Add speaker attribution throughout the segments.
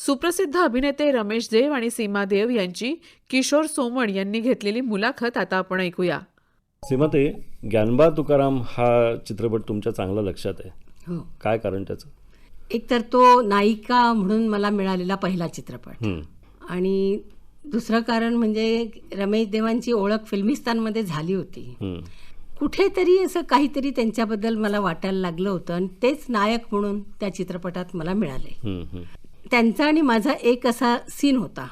Speaker 1: सुप्रसिद्ध अभिनेते रमेश देव आणि सीमा देव यांची किशोर सोमण यांनी घेतलेली मुलाखत आता आपण ऐकूया.
Speaker 2: सीमाते, ज्ञानबा तुकाराम हा चित्रपट तुमच्या चांगला लक्षात आहे.
Speaker 3: हो.
Speaker 2: काय कारण त्याचं?
Speaker 3: एक तर तो नायिका म्हणून मला मिळालेला पहिला चित्रपट, आणि दुसरं कारण म्हणजे रमेश देवांची ओळख फिल्मिस्तानमध्ये झाली होती. कुठेतरी असं काहीतरी त्यांच्याबद्दल मला वाटायला लागलं होतं आणि तेच नायक म्हणून त्या चित्रपटात मला मिळाले. त्यांचा आणि माझा एक असा सीन होता.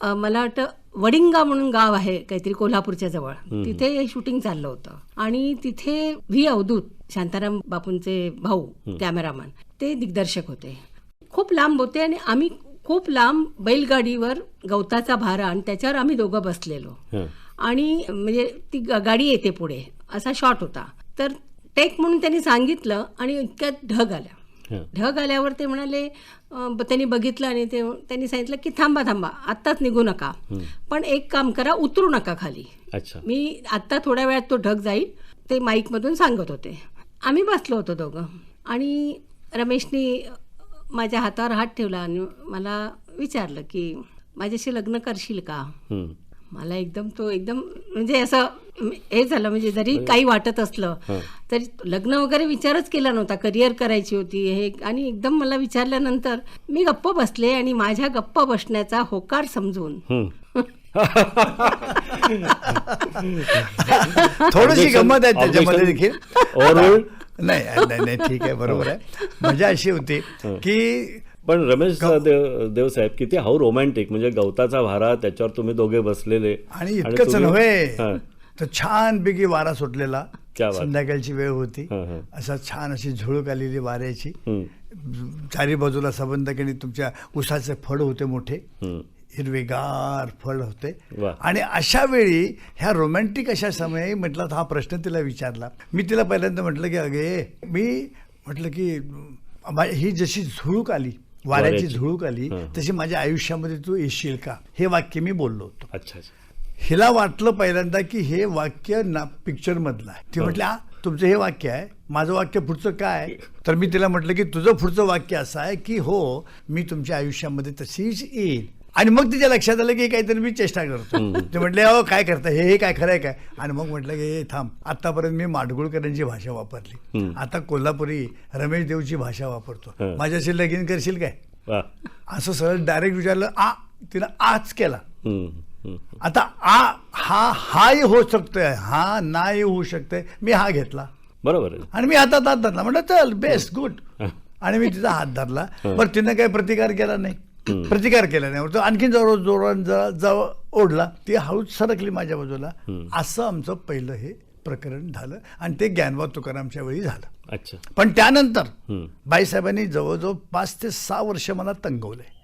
Speaker 3: मला वाटतं वडिंगा म्हणून गाव आहे काहीतरी कोल्हापूरच्या जवळ, तिथे हे शूटिंग चाललं होतं आणि तिथे व्ही अवधूत, शांताराम बापूंचे भाऊ कॅमेरामॅन, ते दिग्दर्शक होते. खूप लांब होते आणि आम्ही खूप लांब बैलगाडीवर गवताचा भारा आणि त्याच्यावर आम्ही दोघं बसलेलो आणि म्हणजे ती गाडी येते पुढे असा शॉट होता. तर टेक म्हणून त्यांनी सांगितलं आणि इतक्यात ढग आल्या. ढग आल्यावर ते म्हणाले, त्यांनी बघितलं आणि त्यांनी सांगितलं की थांबा थांबा, आत्ताच निघू नका, पण एक काम करा, उतरू नका खाली. मी आत्ता थोड्या वेळात तो ढग जाईल, ते माईकमधून सांगत होते. आम्ही बसलो होतो दोघं आणि रमेशनी माझ्या हातावर हात ठेवला आणि मला विचारलं की माझ्याशी लग्न करशील का. मला एकदम म्हणजे असं हे झालं, म्हणजे जरी काही वाटत असलं तरी लग्न वगैरे विचारच केला नव्हता, करिअर करायची होती हे, आणि एकदम मला विचारल्यानंतर मी गप्प बसले आणि माझ्या गप्प बसण्याचा होकार समजून
Speaker 4: थोडीशी गंमत आहे त्याच्यामध्ये देखील. नाही ठीक आहे, बरोबर आहे. मजा अशी होती की
Speaker 2: पण रमेश देव साहेब किती हाऊ रोमॅन्टिक, म्हणजे गवताचा भारा, त्याच्यावर तुम्ही दोघे बसलेले
Speaker 4: आणि इतकंच नव्हे तर छानपैकी वारा सुटलेला, संध्याकाळची वेळ होती, असा छान अशी झुळूक आलेली वाऱ्याची, चारी बाजूला सबंधकडे तुमच्या उसाचे फळ होते, मोठे हिरवेगार फळ होते. आणि अशा वेळी ह्या रोमॅन्टिक अशा समयी म्हटलं, हा प्रश्न तिला विचारला. मी तिला पहिल्यांदा म्हटलं की अगे, मी म्हटलं की ही जशी झुळूक आली, वाऱ्याची झुळूक आली, तशी माझ्या आयुष्यामध्ये तू येशील का, हे वाक्य मी बोललो होतो.
Speaker 2: अच्छा.
Speaker 4: हिला वाटलं पहिल्यांदा की हे वाक्य ना पिक्चर मधलं आहे. ती म्हटली, तुमचं हे वाक्य आहे, माझं वाक्य पुढचं काय. तर मी तिला म्हटलं की तुझं पुढचं वाक्य असं आहे की हो, मी तुमच्या आयुष्यामध्ये तशीच येईल. आणि मग तिच्या लक्षात आलं की काहीतरी मी चेष्टा करतो. ते म्हटले, अहो काय करता, हे काय खरं आहे काय. आणि मग म्हटलं की हे थांब, आतापर्यंत मी माडगुळकरांची भाषा वापरली, आता कोल्हापुरी रमेश देवची भाषा वापरतो, माझ्याशी लगीन करशील काय, असं सरळ डायरेक्ट विचारलं. तिला आज केला. आता हाही होऊ शकतोय, हा नाही होऊ शकतोय, मी हा घेतला, बरोबर. आणि मी हातात हात धरला, म्हटलं चल बेस्ट गुड, आणि मी तिचा हात धरला. बरं, तिनं काही प्रतिकार केला नाही, तो आणखीन जवळ ओढला, ती हळूच सरकली माझ्या बाजूला. असं आमचं पहिलं हे प्रकरण झालं आणि ते ज्ञानबा तुकारामच्या वेळी झालं. पण त्यानंतर बाईसाहेबांनी जवळजवळ 5 ते 6 वर्ष मला तंगवलंय.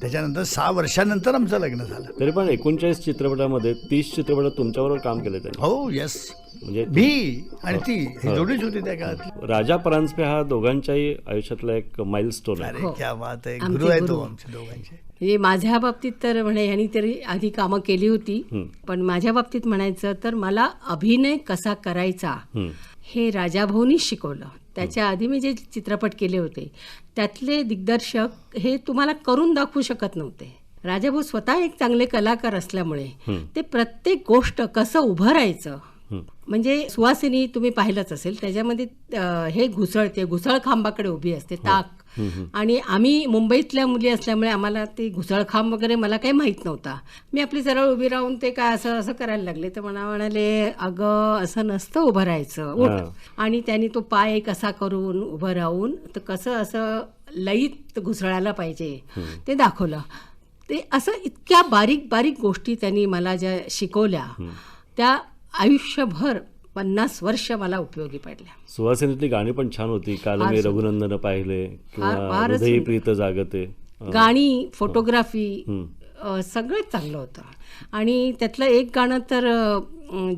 Speaker 4: त्याच्यानंतर 6 वर्षानंतर आमचं लग्न झालं.
Speaker 2: तरी पण 39 चित्रपटामध्ये 30 चित्रपटात तुमच्याबरोबर काम केलं त्यांनी.
Speaker 4: हो, येस. म्हणजे मी आणि ती जोडीच होती त्या काळात.
Speaker 2: राजा परांजपे हा दोघांच्याही आयुष्यातला एक माइलस्टोन आहे.
Speaker 4: अरे क्या बात आहे, गुरु आहे तो आमच्या दोघांचे.
Speaker 3: म्हणजे माझ्या बाबतीत तर म्हणे, ह्यांनी तरी आधी कामं केली होती, पण माझ्या बाबतीत म्हणायचं तर मला अभिनय कसा करायचा हे राजाभाऊनीच शिकवलं. त्याच्या आधी मी जे चित्रपट केले होते त्यातले दिग्दर्शक हे तुम्हाला करून दाखवू शकत नव्हते. राजाभाऊ स्वतः एक चांगले कलाकार असल्यामुळे ते प्रत्येक गोष्ट कसं उभं राहायचं, म्हणजे सुवासिनी तुम्ही पाहिलंच असेल, त्याच्यामध्ये हे घुसळ खांबाकडे उभी असते, ताक. आणि आम्ही मुंबईतल्या मुली असल्यामुळे आम्हाला ते घुसळखांब वगैरे मला काही माहीत नव्हता. मी आपली सरळ उभी राहून ते काय असं करायला लागले, तर म्हणाले, अगं असं नसतं उभं राहायचं, उठ. आणि त्यांनी तो पाय एक असा करून उभं राहून तर कसं असं लईत घुसळायला पाहिजे ते दाखवलं. ते असं इतक्या बारीक बारीक गोष्टी त्यांनी मला ज्या शिकवल्या त्या आयुष्यभर 50 वर्ष मला उपयोगी पडल्या.
Speaker 2: सुवासिनीतली गाणी पण छान होती, काल मी रघुनंदन पाहिले किंवा हृदय प्रीत जागते, गाणी,
Speaker 3: फोटोग्राफी सगळंच चांगलं होतं. आणि त्यातलं एक गाणं तर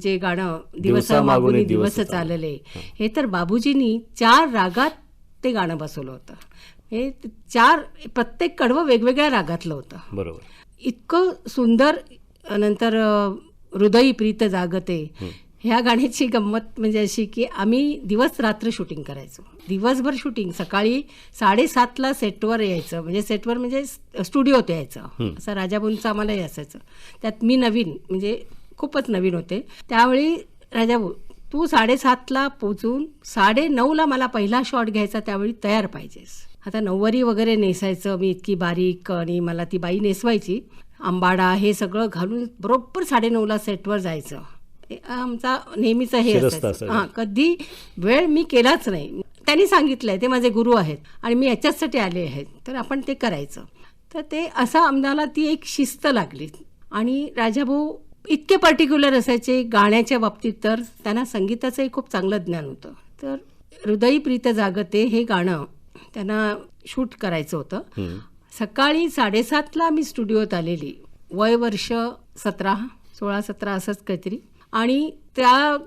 Speaker 3: जे गाणं दिवसा मागून दिवस चालले, हे तर बाबूजींनी 4 रागात ते गाणं बसवलं होतं. हे 4 प्रत्येक कडवं वेगवेगळ्या रागातलं होतं, बरोबर. इतकं सुंदर. नंतर हृदय प्रीत जागते ह्या गाण्याची गंमत म्हणजे अशी की आम्ही दिवस रात्र शूटिंग करायचो. दिवसभर शूटिंग, सकाळी 7:30ला सेटवर यायचं, म्हणजे सेटवर म्हणजे स्टुडिओत यायचं. असं राजाभाऊंचं आम्हालाही असायचं. त्यात मी नवीन, म्हणजे खूपच नवीन होते त्यावेळी. राजाभाऊ तू 7:30ला पोचून 9:30ला मला पहिला शॉट घ्यायचा, त्यावेळी तयार पाहिजेस. आता नऊवारी वगैरे नेसायचं मी, इतकी बारीक, आणि मला ती बाई नेसवायची, आंबाडा हे सगळं घालून बरोबर 9:30ला सेटवर जायचं. आमचा नेहमीचं हे असायचं. हां, कधी वेळ मी केलाच नाही. त्यांनी सांगितलंय, ते माझे गुरु आहेत आणि मी याच्याचसाठी आले आहेत, तर आपण ते करायचं. तर ते असं आम्हाला ती एक शिस्त लागली. आणि राजाभाऊ इतके पर्टिक्युलर असायचे गाण्याच्या बाबतीत, तर त्यांना संगीताचंही खूप चांगलं ज्ञान होतं. तर हृदयी प्रीत जागते हे गाणं त्यांना शूट करायचं होतं. सकाळी 7:30ला मी स्टुडिओत आलेली, वय वर्ष 16-17 असंच काहीतरी. आणि त्या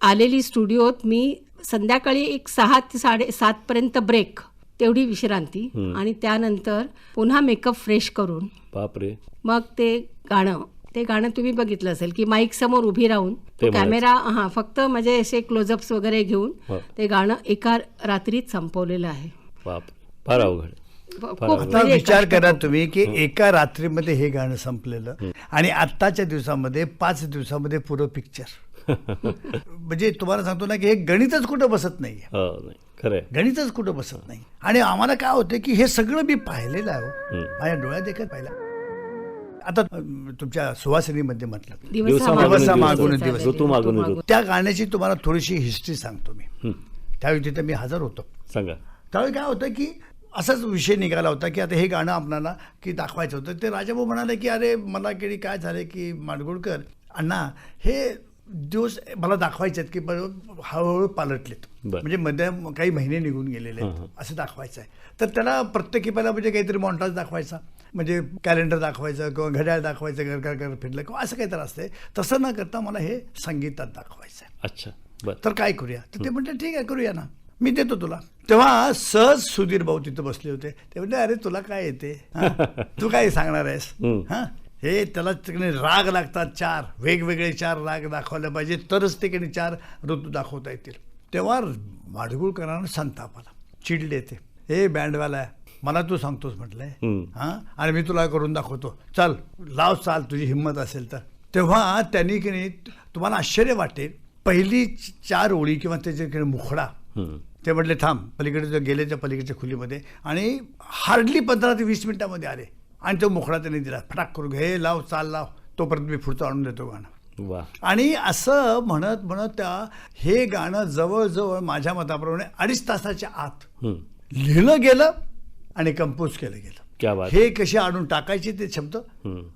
Speaker 3: आलेली स्टुडिओत मी संध्याकाळी एक 6 ते 7:30 ब्रेक, तेवढी विश्रांती, आणि त्यानंतर पुन्हा मेकअप फ्रेश करून
Speaker 2: बापरे,
Speaker 3: मग ते गाणं तुम्ही बघितलं असेल की माईक समोर उभी राहून कॅमेरा फक्त म्हणजे असे क्लोजअप्स वगैरे घेऊन ते गाणं एका रात्रीत संपवलेलं आहे.
Speaker 2: बापरे, फार अवघड.
Speaker 4: आता विचार करा तुम्ही की एका रात्रीमध्ये हे गाणं संपलेलं, आणि आत्ताच्या दिवसामध्ये 5 दिवसामध्ये पुरं पिक्चर. म्हणजे तुम्हाला सांगतो ना की हे गणितच कुठं बसत नाही,
Speaker 2: खरंय,
Speaker 4: गणितच कुठं बसत नाही. आणि आम्हाला काय होतं की हे सगळं मी पाहिलेलं आहे, माझ्या डोळ्यात देखत पाहिलं. आता तुमच्या सुवासिनीमध्ये म्हटलं दिवसा मागून दिवस, त्या गाण्याची तुम्हाला थोडीशी हिस्ट्री सांगतो मी. त्यावेळी तिथे मी हजर होतो.
Speaker 2: सांगा.
Speaker 4: त्यावेळी काय होतं की असाच विषय निघाला होता की आता हे गाणं आपल्याला की दाखवायचं होतं. ते राजाभाऊ म्हणाले की अरे मला की काय झालं की माडगुळकर अण्णा हे दिवस मला दाखवायचे आहेत की हळूहळू पालटलेत, म्हणजे मध्ये काही महिने निघून गेलेले आहेत असं दाखवायचं आहे. तर त्याला प्रत्येकी पहिला म्हणजे काहीतरी मॉन्टाज दाखवायचा, म्हणजे कॅलेंडर दाखवायचं किंवा घड्याळ दाखवायचं, घर फिरलं किंवा असं काहीतरी असतंय. तसं न करता मला हे संगीतात दाखवायचं आहे.
Speaker 2: अच्छा,
Speaker 4: तर काय करूया? तर ते म्हटलं ठीक आहे करूया ना, मी देतो तुला. तेव्हा सहज सुधीर भाऊ तिथं बसले होते. ते म्हणजे अरे तुला काय येते, तू काय सांगणार आहेस? हे त्याला तिकडे राग लागतात, 4 वेगवेगळे 4 राग दाखवले पाहिजे, तरच तिकडे 4 ऋतू दाखवता येतील. तेव्हा माडगुळकरांना संताप आला, चिडले ते. हे बँडवाला मला तू सांगतोस म्हटलंय, आणि मी तुला करून दाखवतो, चल लाव, चाल तुझी हिंमत असेल तर. तेव्हा त्यांनी की नाही, तुम्हाला आश्चर्य वाटेल, पहिली 4 ओळी किंवा त्याच्या मुखडा, ते म्हटले थांब, पलीकडे गेले त्या पलीकडच्या खोलीमध्ये, आणि हार्डली 15 ते 20 मिनिटामध्ये आले, आणि तो मुखडा त्यांनी दिला, फटाक करून हे लाव, चाल लाव, तोपर्यंत मी पुढचं आणून देतो गाणं. आणि असं म्हणत म्हणत त्या हे गाणं जवळजवळ माझ्या मताप्रमाणे 2.5 तासाच्या आत लिहिलं गेलं आणि कंपोज केलं गेलं. हे कसे आणून टाकायचे ते शब्द,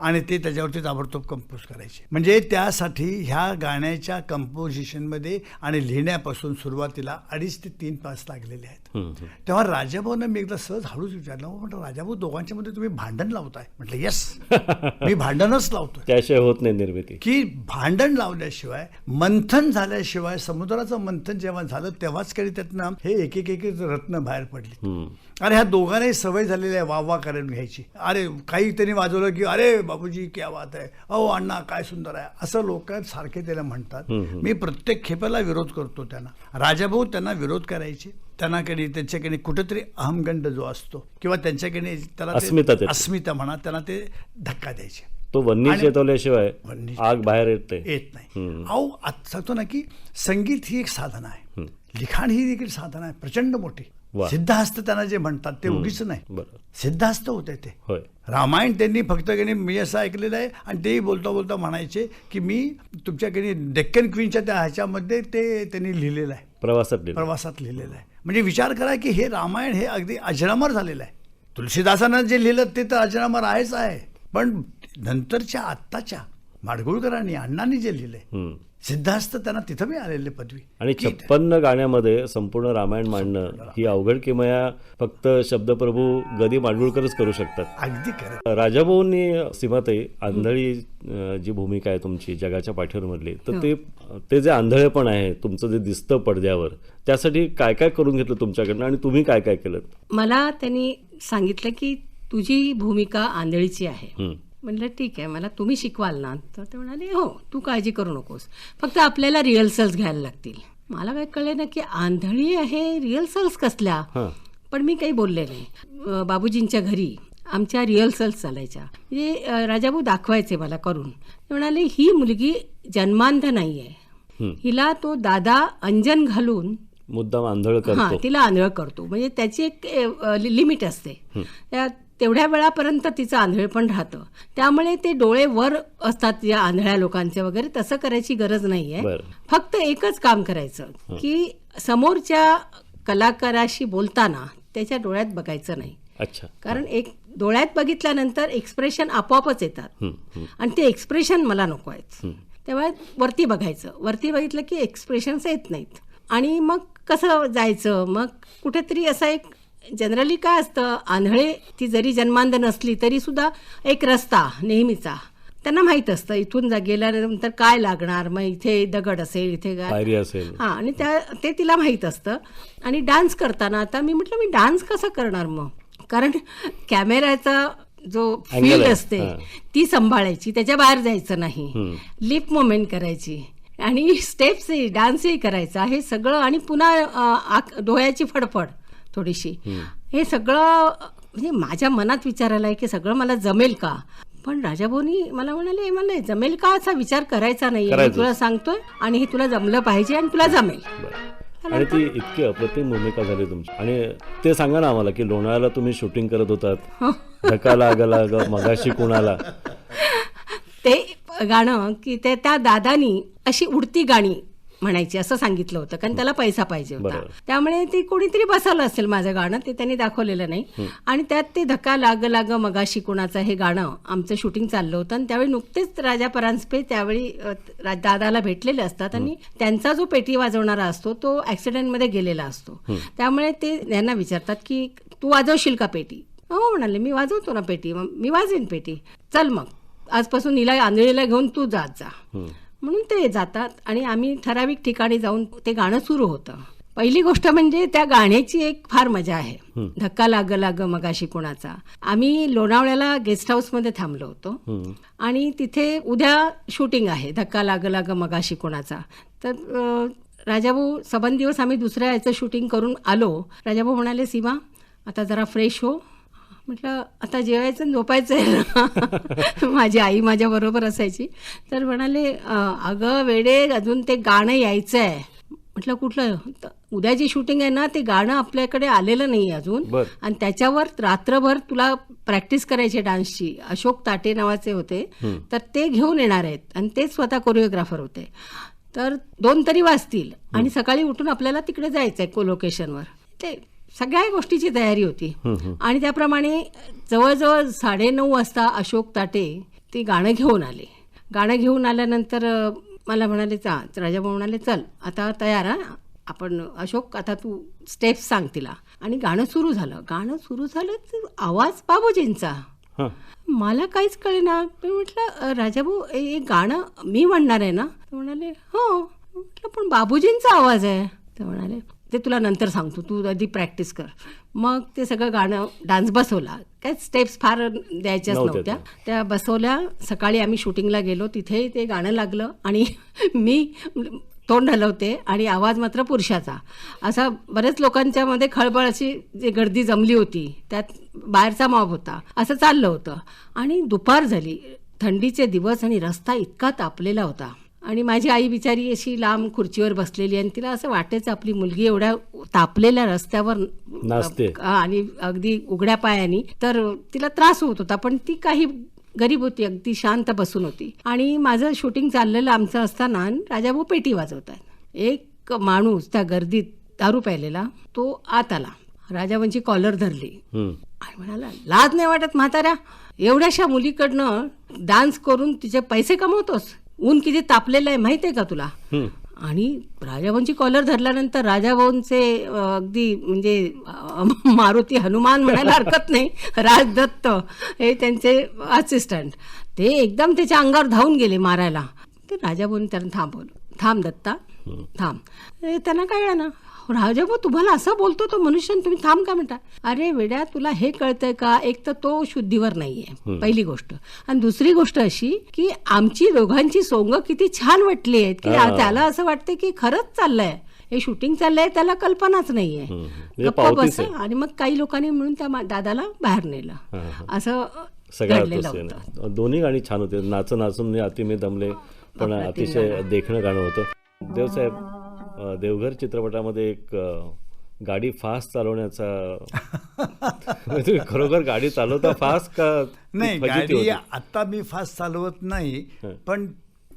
Speaker 4: आणि ते त्याच्यावरती ताबडतोब कंपोज करायचे. म्हणजे त्यासाठी ह्या गाण्याच्या कंपोजिशनमध्ये आणि लिहिण्यापासून सुरुवातीला 2.5 ते 3 तास लागलेले आहेत. तेव्हा राजाभाऊनं मी एकदा सहज हळूच विचारलं, म्हटलं राजाभाऊ दोघांच्या मध्ये तुम्ही भांडण लावताय? म्हटलं येस, मी भांडणच लावतोय,
Speaker 2: त्याशिवाय होत नाही निर्मिती.
Speaker 4: की भांडण लावल्याशिवाय, मंथन झाल्याशिवाय, समुद्राचं मंथन जेव्हा झालं तेव्हाच काही त्यातनं हे एक एक रत्न बाहेर पडली. आणि ह्या दोघांनाही सवय झालेली आहे वाह करून घ्यायची. अरे काही त्यांनी वाजवलं की अरे बाबूजी क्या बात आहे, अहो अण्णा काय सुंदर आहे, असं लोक सारखे त्याला म्हणतात. मी प्रत्येक खेपेला विरोध करतो त्यांना. राजाभाऊ त्यांना विरोध करायचे, त्यांनाकडे त्यांच्याकडे कुठेतरी अहमगंड जो असतो किंवा त्यांच्याकडे त्याला अस्मिता म्हणा, त्यांना ते धक्का द्यायचे.
Speaker 2: तो वन्नी चेतवल्याशिवाय आग बाहेर येत
Speaker 4: नाही. अहो सांगतो ना की संगीत ही एक साधना आहे, लिखाण ही देखील साधना आहे प्रचंड मोठी. सिद्धहस्त त्यांना जे म्हणतात ते उगीच नाही, सिद्धहस्त होते ते. रामायण त्यांनी फक्त मी असं ऐकलेलं आहे, आणि तेही बोलता बोलता म्हणायचे की मी तुमच्याकडे डेक्कन क्वीनच्या त्या ह्याच्यामध्ये ते त्यांनी लिहिलेलं आहे, प्रवासात लिहिलेलं आहे. म्हणजे विचार करा की हे रामायण हे अगदी अजरामर झालेलं आहे. तुलसीदासानं जे लिहिलं ते तर अजरामर आहेच आहे, पण नंतरच्या आत्ताच्या माडगुळकरांनी अण्णांनी जे लिहिलंय सिद्धहस्त, त्यांना तिथं मी आलेली पदवी.
Speaker 2: आणि 56 गाण्यामध्ये संपूर्ण रामायण मांडणं ही अवघड किमया फक्त शब्दप्रभू गदी माडगुळकरच करू शकतात.
Speaker 4: अगदी खरं.
Speaker 2: राजाभाऊंनी सीमाताई आंधळी जी भूमिका आहे तुमची जगाच्या पाठीवर मधली, तर ते जे आंधळेपण आहे तुमचं जे दिसतं पडद्यावर, त्यासाठी काय काय करून घेतलं तुमच्याकडनं आणि तुम्ही काय काय केलं?
Speaker 3: मला त्यांनी सांगितलं की तुझी भूमिका आंधळीची आहे, म्हटलं ठीक आहे, मला तुम्ही शिकवाल ना? तर ते म्हणाले हो, तू काळजी करू नकोस, फक्त आपल्याला रिहर्सल्स घ्यायला लागतील. मला काय कळले ना की आंधळी आहे, रिहर्सल्स कसल्या?
Speaker 2: हां.
Speaker 3: पण मी काही बोलले नाही. बाबूजींच्या घरी आमच्या रिहर्सल्स चालायच्या, म्हणजे राजाभाऊ दाखवायचे मला करून. ते म्हणाले ही मुलगी जन्मांध नाही आहे, हिला तो दादा अंजन घालून
Speaker 2: मुद्दाम आंधळ
Speaker 3: हां
Speaker 2: करतो.
Speaker 3: तिला आंधळ करतो, म्हणजे त्याची एक लिमिट असते. त्या तेवढ्या वेळापर्यंत तिचं आंधळेपण राहतं. त्यामुळे ते डोळे वर असतात या आंधळ्या लोकांचे वगैरे, तसं करायची गरज नाहीये.
Speaker 2: बरं.
Speaker 3: फक्त एकच काम करायचं की समोरच्या कलाकाराशी बोलताना त्याच्या डोळ्यात बघायचं नाही.
Speaker 2: अच्छा.
Speaker 3: कारण एक डोळ्यात बघितल्यानंतर एक्सप्रेशन आपोआपच येतात आणि ते एक्सप्रेशन मला नको आहेत. तेव्हा वरती बघायचं, वरती बघितलं की एक्सप्रेशन्स येत नाहीत. आणि मग कसं जायचं, मग कुठेतरी असं एक जनरली काय असतं, आंधळे ती जरी जन्मांध नसली तरी सुद्धा एक रस्ता नेहमीचा त्यांना माहीत असतं, इथून गेल्यानंतर काय लागणार, मग इथे दगड असेल, इथे काय
Speaker 2: पायरी असेल.
Speaker 3: हां, आणि ते तिला माहीत असतं. आणि डान्स करताना आता मी म्हटलं मी डान्स कसा करणार मग, कारण कॅमेऱ्याचा जो
Speaker 2: Angle
Speaker 3: फील्ड
Speaker 2: आहे.
Speaker 3: असते
Speaker 2: हां.
Speaker 3: ती सांभाळायची, त्याच्या बाहेर जायचं नाही, लिप मुवमेंट करायची आणि स्टेप्सही डान्सही करायचा, हे सगळं. आणि पुन्हा डोळ्याची फडफड थोडीशी, हे सगळं म्हणजे माझ्या मनात विचार आलाय की सगळं मला जमेल का? पण राजाभाऊनी मला म्हणाले मला जमेल का असा विचार करायचा नाही,
Speaker 2: करायचं.
Speaker 3: तुला सांगतोय आणि हे तुला जमलं पाहिजे आणि तुला जमेल.
Speaker 2: बरं. आणि ती इतकी अप्रतिम भूमिका झाली तुमची. आणि ते सांगा ना आम्हाला की लोणावळ्याला तुम्ही शूटिंग करत होतात, धक्का लागला ग मगाशी कुणाला.
Speaker 3: ते गाणं की त्या दादानी अशी उडती गाणी म्हणायची असं सांगितलं होतं, कारण त्याला पैसा पाहिजे होता.
Speaker 2: बरोबर.
Speaker 3: त्यामुळे ते कोणीतरी बसवलं असेल माझं गाणं, ते त्यांनी दाखवलेलं नाही. आणि त्यात ते धक्का लाग मगाशी कुणाचा हे गाणं आमचं शूटिंग चाललं होतं. आणि त्यावेळी नुकतेच राजा परांजपे त्यावेळी दादाला भेटलेले असतात आणि त्यांचा जो पेटी वाजवणारा असतो तो ऍक्सिडेंटमध्ये गेलेला असतो. त्यामुळे ते यांना विचारतात की तू वाजवशील का पेटी? हो म्हणाले, मी वाजवतो ना पेटी, मी वाजवीन पेटी, चल मग आजपासून हिला आंधळीला घेऊन तू जात जा. म्हणून ते जातात आणि आम्ही ठराविक ठिकाणी जाऊन ते गाणं सुरू होतं. पहिली गोष्ट म्हणजे त्या गाण्याची एक फार मजा आहे, धक्का लाग मगाशी कुणाचा. आम्ही लोणावळ्याला गेस्ट हाऊसमध्ये थांबलो होतो आणि तिथे उद्या शूटिंग आहे धक्का लाग मगाशी कुणाचा. तर राजाभाऊ सबंध दिवस आम्ही दुसऱ्या याचं शूटिंग करून आलो. राजाभाऊ म्हणाले, सीमा आता जरा फ्रेश हो. म्हटलं आता जेवायचं आणि झोपायचं आहे. माझी आई माझ्या बरोबर असायची. तर म्हणाले अगं वेडे, अजून ते गाणं यायचं आहे. म्हटलं कुठलं? उद्याची शूटिंग आहे ना, ते गाणं आपल्याकडे आलेलं नाही अजून, आणि त्याच्यावर रात्रभर तुला प्रॅक्टिस करायची डान्सची. अशोक ताटे नावाचे होते, तर ते घेऊन येणार आहेत आणि ते स्वतः कोरिओग्राफर होते. तर 2 तरी वाजतील आणि सकाळी उठून आपल्याला तिकडे जायचं आहे लोकेशनवर. ते सगळ्या गोष्टीची तयारी होती. आणि त्याप्रमाणे जवळजवळ 9:30 वाजता अशोक ताटे ते गाणं घेऊन आले. गाणं घेऊन आल्यानंतर मला म्हणाले राजाभाऊ म्हणाले, चल आता तयार हा आपण, अशोक आता तू स्टेप्स सांग तिला. आणि गाणं सुरू झालं. गाणं सुरू झालं तर आवाज बाबूजींचा. मला काहीच कळेना. मी म्हटलं राजाभाऊ हे गाणं मी म्हणणार आहे ना? तर म्हणाले हो. म्हटलं पण बाबूजींचा आवाज आहे. तर म्हणाले ते तुला नंतर सांगतो, तू आधी प्रॅक्टिस कर. मग ते सगळं गाणं डान्स बसवला. काय स्टेप्स फार द्यायच्याच नव्हत्या, त्या बसवल्या. सकाळी आम्ही शूटिंगला गेलो, तिथे ते गाणं लागलं आणि मी तोंड हलवते आणि आवाज मात्र पुरुषाचा. असा बऱ्याच लोकांच्या मध्ये खळबळ अशी जी गर्दी जमली होती, त्यात बाहेरचा मॉब होता, असं चाललं होतं. आणि दुपार झाली, थंडीचे दिवस आणि रस्ता इतका तापलेला होता. आणि माझी आई बिचारी अशी लांब खुर्चीवर बसलेली आणि तिला असं वाटायचं आपली मुलगी एवढ्या तापलेल्या रस्त्यावर
Speaker 2: नाचते
Speaker 3: आणि अगदी उघड्या पायानी, तर तिला त्रास होत होता. पण ती काही गरीब होती, अगदी शांत बसून होती. आणि माझं शूटिंग चाललेलं आमचं असताना राजाभाऊ पेटी वाजवतात. एक माणूस त्या गर्दीत दारू प्यायलेला तो आत आला, राजाभाऊंची कॉलर धरली आणि म्हणाला, लाज नाही वाटत म्हाताऱ्या, एवढ्याशा मुलीकडनं डान्स करून तिचे पैसे कमवतोस? ऊन किती तापलेलं आहे माहिती आहे का तुला? आणि राजाभाऊंची कॉलर धरल्यानंतर राजाभाऊंचे अगदी म्हणजे मारुती हनुमान म्हणायला हरकत नाही, राजदत्त हे त्यांचे असिस्टंट, ते एकदम त्याच्या अंगावर धावून गेले मारायला. ते राजाभाऊंनी त्यांना थांबवलं. थांब दत्ता थांब. त्यांना काय ना, राजाभाऊ तुम्हाला असं बोलतो तो मनुष्य आणि तुम्ही थांब का म्हणता. अरे वेड्या तुला हे कळतंय का, एक तर तो शुद्धीवर नाहीये पहिली गोष्ट, आणि दुसरी गोष्ट अशी की आमची दोघांची सोंग किती छान वाटली आहेत की त्याला असं वाटतं की खरंच चाललंय हे शूटिंग चाललंय, त्याला कल्पनाच नाहीये. गप्पा बस. आणि मग काही लोकांनी मिळून त्या दादाला बाहेर नेलं. असं
Speaker 2: सगळ्यात
Speaker 3: घडलेलं
Speaker 2: तसे
Speaker 3: होतं.
Speaker 2: ना. दोन्ही गाणी छान होते. नाचून नाचून अति मी दमले पण अतिशय देखणं गाणं होतं. देवसाहेब, देवघर चित्रपटामध्ये एक गाडी फास्ट चालवण्याचा म्हणजे तुम्ही खरोखर गाडी चालवता फास्ट का
Speaker 4: नाही,
Speaker 2: फजिती
Speaker 4: गाडी
Speaker 2: होती?
Speaker 4: आता मी फास्ट चालवत नाही, पण